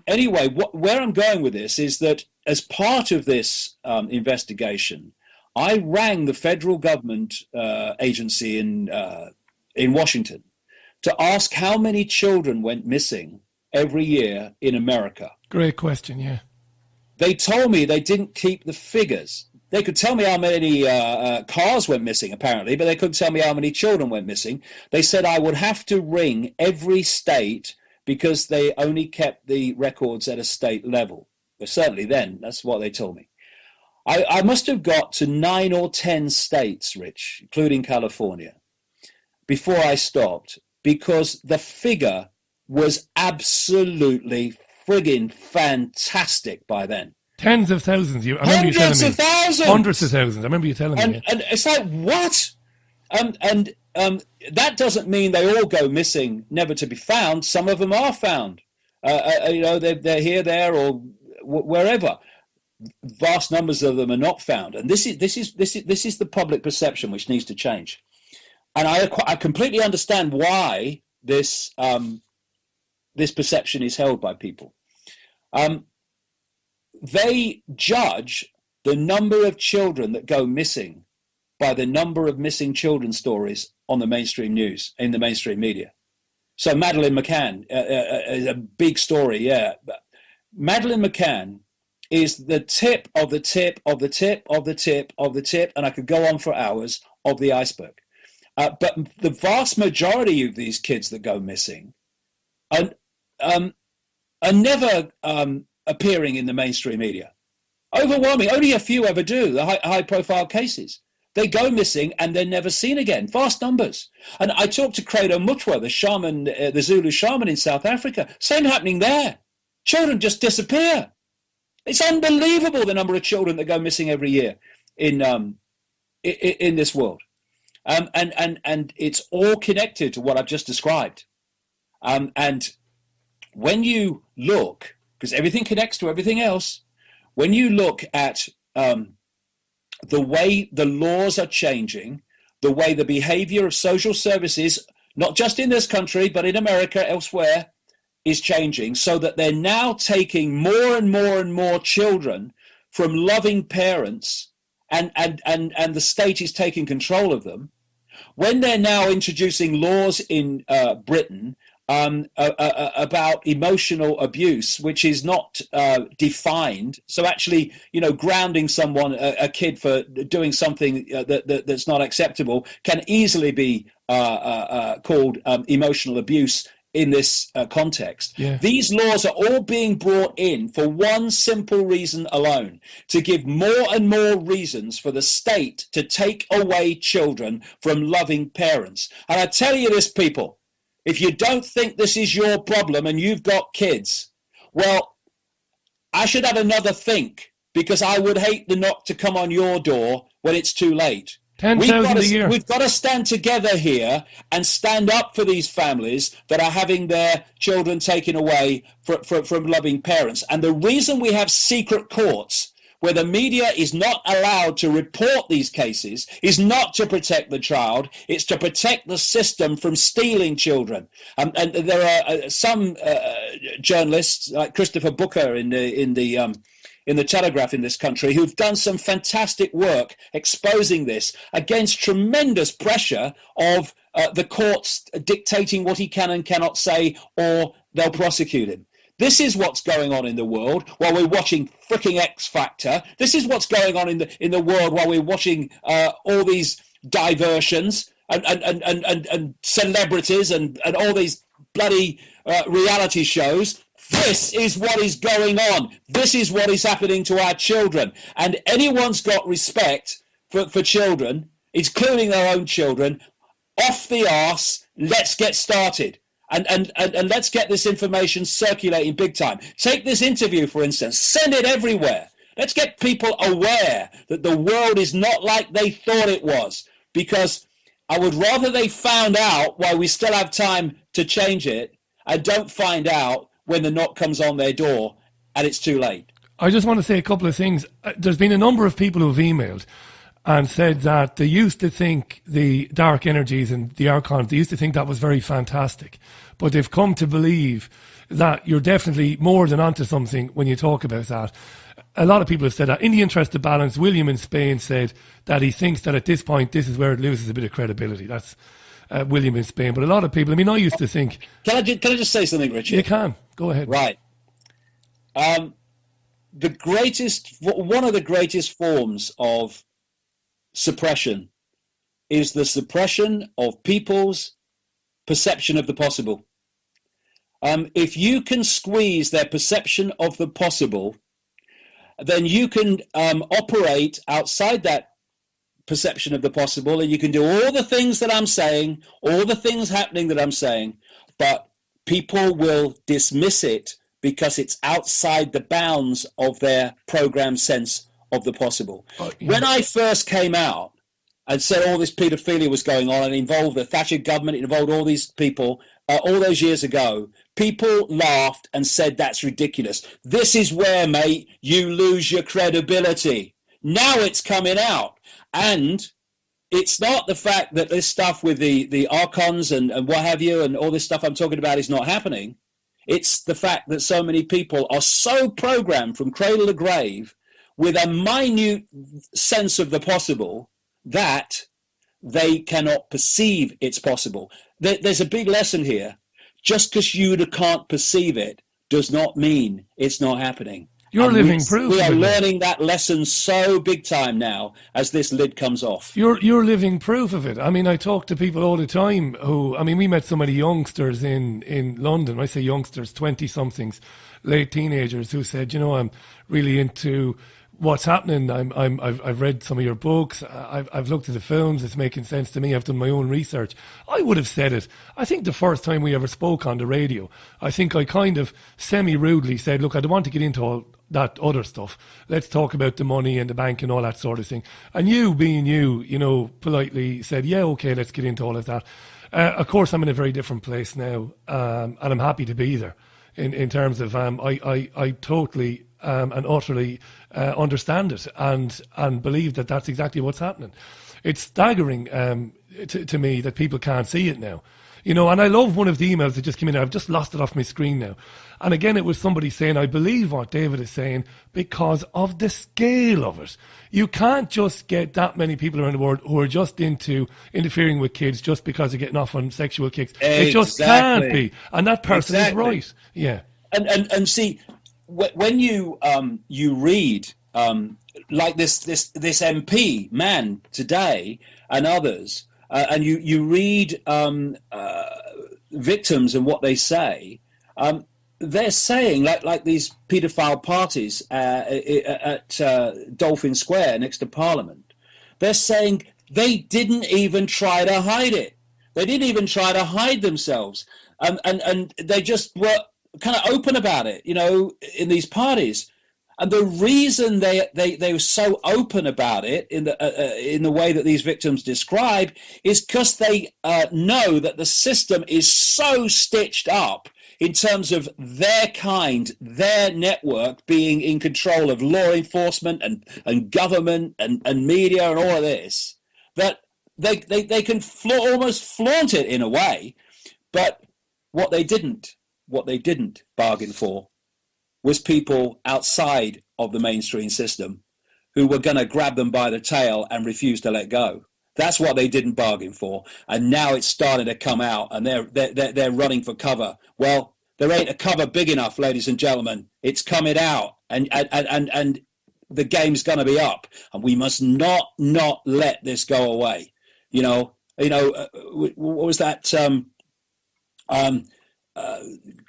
Anyway, where I'm going with this is that as part of this investigation, I rang the federal government agency in Washington to ask how many children went missing every year in America. Great question, yeah. They told me they didn't keep the figures. They could tell me how many cars went missing, apparently, but they couldn't tell me how many children went missing. They said I would have to ring every state because they only kept the records at a state level. Well, certainly then, that's what they told me. I must have got to 9 or 10 states, Rich, including California, before I stopped, because the figure was absolutely friggin' fantastic by then. Tens of thousands. I remember you telling me. Hundreds of thousands. Hundreds of thousands. I remember you telling me. And it's like, what? And that doesn't mean they all go missing, never to be found. Some of them are found. They're here, there, or wherever. Vast numbers of them are not found, and this is the public perception which needs to change. And I completely understand why this perception is held by people. They judge the number of children that go missing by the number of missing children stories on the mainstream news, in the mainstream media. So Madeleine McCann is a big story, yeah. Madeleine McCann is the tip of the tip of the tip of the tip of the tip, and I could go on for hours, of the iceberg. But the vast majority of these kids that go missing are never appearing in the mainstream media. Overwhelming. Only a few ever do, the high-profile cases. They go missing and they're never seen again. Vast numbers. And I talked to Credo Mutwa, the shaman, the Zulu shaman in South Africa. Same happening there. Children just disappear. It's unbelievable the number of children that go missing every year in this world. And it's all connected to what I've just described. And when you look, because everything connects to everything else, when you look at the way the laws are changing the way the behavior of social services, not just in this country, but in America, elsewhere, is changing, so that they're now taking more and more and more children from loving parents, and the state is taking control of them. When they're now introducing laws in Britain about emotional abuse, which is not defined. So actually, grounding someone, a kid, for doing something that's not acceptable can easily be called emotional abuse in this context. Yeah. These laws are all being brought in for one simple reason alone: to give more and more reasons for the state to take away children from loving parents. And I tell you this, people, if you don't think this is your problem and you've got kids, well, I should have another think, because I would hate the knock to come on your door when it's too late. 10,000 a year. We've got to stand together here and stand up for these families that are having their children taken away from loving parents. And the reason we have secret courts where the media is not allowed to report these cases is not to protect the child, it's to protect the system from stealing children. And there are some journalists like Christopher Booker in the Telegraph in this country who've done some fantastic work exposing this against tremendous pressure of the courts dictating what he can and cannot say, or they'll prosecute him. This is what's going on in the world while we're watching fricking X Factor. This is what's going on in the world while we're watching all these diversions and celebrities and all these bloody reality shows. This is what is going on. This is what is happening to our children. And anyone's got respect for children, including their own children, off the arse, let's get started. And let's get this information circulating big time. Take this interview, for instance. Send it everywhere. Let's get people aware that the world is not like they thought it was. Because I would rather they found out while we still have time to change it, and don't find out when the knock comes on their door and it's too late. I just want to say a couple of things. There's been a number of people who've emailed and said that they used to think the dark energies and the archons, they used to think that was very fantastic. But they've come to believe that you're definitely more than onto something when you talk about that. A lot of people have said that. In the interest of balance, William in Spain said that he thinks that at this point, this is where it loses a bit of credibility. That's William in Spain. But a lot of people, I used to think... Can I just say something, Richie? You can. Go ahead. Right. One of the greatest forms of suppression is the suppression of people's perception of the possible. If you can squeeze their perception of the possible, then you can operate outside that perception of the possible, and you can do all the things that I'm saying, all the things happening that I'm saying, but people will dismiss it because it's outside the bounds of their programmed sense of the possible. When I first came out and said all this paedophilia was going on and involved the Thatcher government, it involved all these people, all those years ago, people laughed and said, that's ridiculous. This is where, mate, you lose your credibility. Now it's coming out. And it's not the fact that this stuff with the archons and what have you and all this stuff I'm talking about is not happening. It's the fact that so many people are so programmed from cradle to grave with a minute sense of the possible that they cannot perceive it's possible. There's a big lesson here. Just because you can't perceive it does not mean it's not happening. You're living proof. We are learning that lesson so big time now as this lid comes off. You're living proof of it. I talk to people all the time who, we met so many youngsters in London. When I say youngsters, 20-somethings, late teenagers who said, I'm really into what's happening. I've read some of your books. I've looked at the films. It's making sense to me. I've done my own research. I would have said it. I think the first time we ever spoke on the radio, I think I kind of semi-rudely said, look, I don't want to get into all that other stuff. Let's talk about the money and the bank and all that sort of thing. And you, being you, politely said, yeah, okay, let's get into all of that. Of course, I'm in a very different place now, and I'm happy to be there in terms of I totally and utterly understand it and believe that that's exactly what's happening. it's staggering to me that people can't see it now. You know, and I love one of the emails that just came in. I've just lost it off my screen now. And again, it was somebody saying, I believe what David is saying because of the scale of it. You can't just get that many people around the world who are just into interfering with kids just because they're getting off on sexual kicks. It just can't be. And that person is right. Yeah. And see, when you read like this MP man today and others, and you read victims and what they say, they're saying like these paedophile parties at Dolphin Square next to Parliament. They're saying they didn't even try to hide it. They didn't even try to hide themselves, and they just were kind of open about it, you know, in these parties. And the reason they were so open about it in the way that these victims describe is because they know that the system is so stitched up in terms of their kind, their network being in control of law enforcement and government and media and all of this, that they can almost flaunt it in a way. But what they didn't bargain for was people outside of the mainstream system who were going to grab them by the tail and refuse to let go. That's what they didn't bargain for. And now it's starting to come out, and they're running for cover. Well, there ain't a cover big enough, ladies and gentlemen. It's coming out, and the game's going to be up, and we must not let this go away. You know. What was that?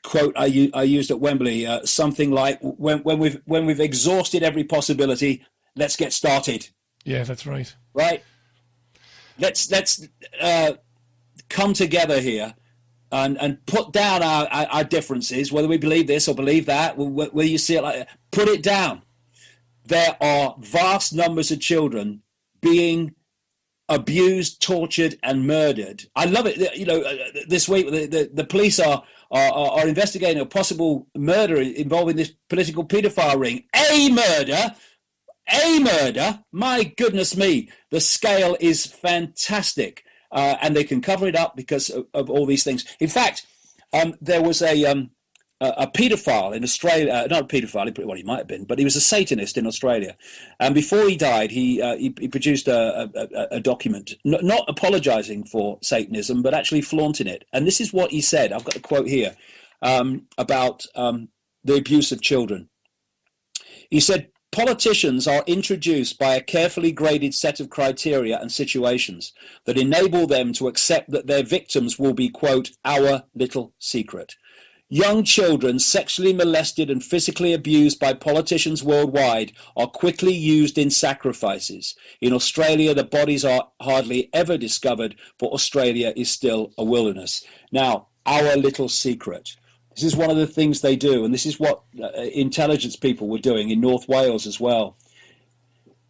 Quote I used at Wembley, something like when we've exhausted every possibility, let's get started. Yeah, that's right. Right. Let's come together here and put down our differences, whether we believe this or believe that, whether you see it like that, put it down. There are vast numbers of children being abused, tortured, and murdered. I love it. You know, this week the police are investigating a possible murder involving this political paedophile ring. A murder. My goodness me, the scale is fantastic, and they can cover it up because of all these things. In fact, there was a paedophile in Australia, not a paedophile, well, he might have been, but he was a Satanist in Australia. And before he died, he produced a document, not apologizing for Satanism, but actually flaunting it. And this is what he said. I've got a quote here about the abuse of children. He said, politicians are introduced by a carefully graded set of criteria and situations that enable them to accept that their victims will be, quote, our little secret. Young children sexually molested and physically abused by politicians worldwide are quickly used in sacrifices. In Australia, the bodies are hardly ever discovered, for Australia is still a wilderness. Now, our little secret. This is one of the things they do, and this is what intelligence people were doing in North Wales as well.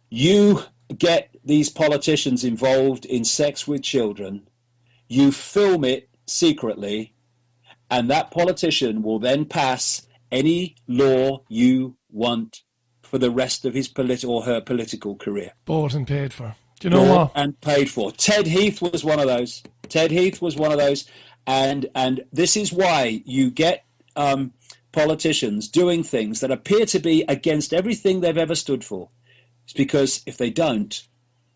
You get these politicians involved in sex with children, you film it secretly, and that politician will then pass any law you want for the rest of his or her political career. Bought and paid for. Do you know what? And paid for. Ted Heath was one of those. And this is why you get politicians doing things that appear to be against everything they've ever stood for. It's because if they don't,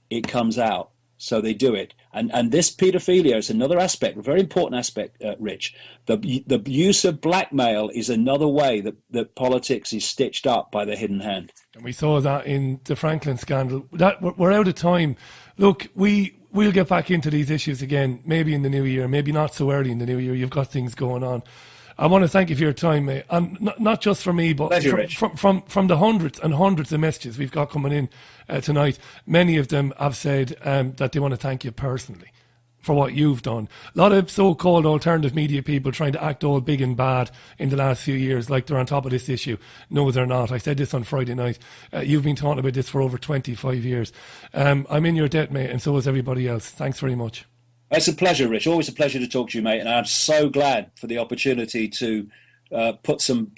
it comes out. So they do it. And this paedophilia is another aspect, a very important aspect, Rich. The use of blackmail is another way that politics is stitched up by the hidden hand. And we saw that in the Franklin scandal. We're out of time. Look, we'll get back into these issues again, maybe in the new year, maybe not so early in the new year. You've got things going on. I want to thank you for your time, mate. And not just for me, but from the hundreds and hundreds of messages we've got coming in tonight. Many of them have said that they want to thank you personally for what you've done. A lot of so-called alternative media people trying to act all big and bad in the last few years, like they're on top of this issue. No, they're not. I said this on Friday night. You've been talking about this for over 25 years. I'm in your debt, mate, and so is everybody else. Thanks very much. It's a pleasure, Rich. Always a pleasure to talk to you, mate. And I'm so glad for the opportunity to put some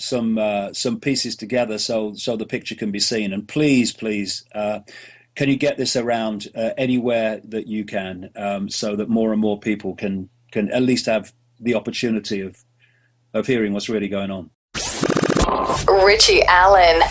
pieces together so the picture can be seen. And please, can you get this around anywhere that you can, so that more and more people can at least have the opportunity of hearing what's really going on. Richie Allen.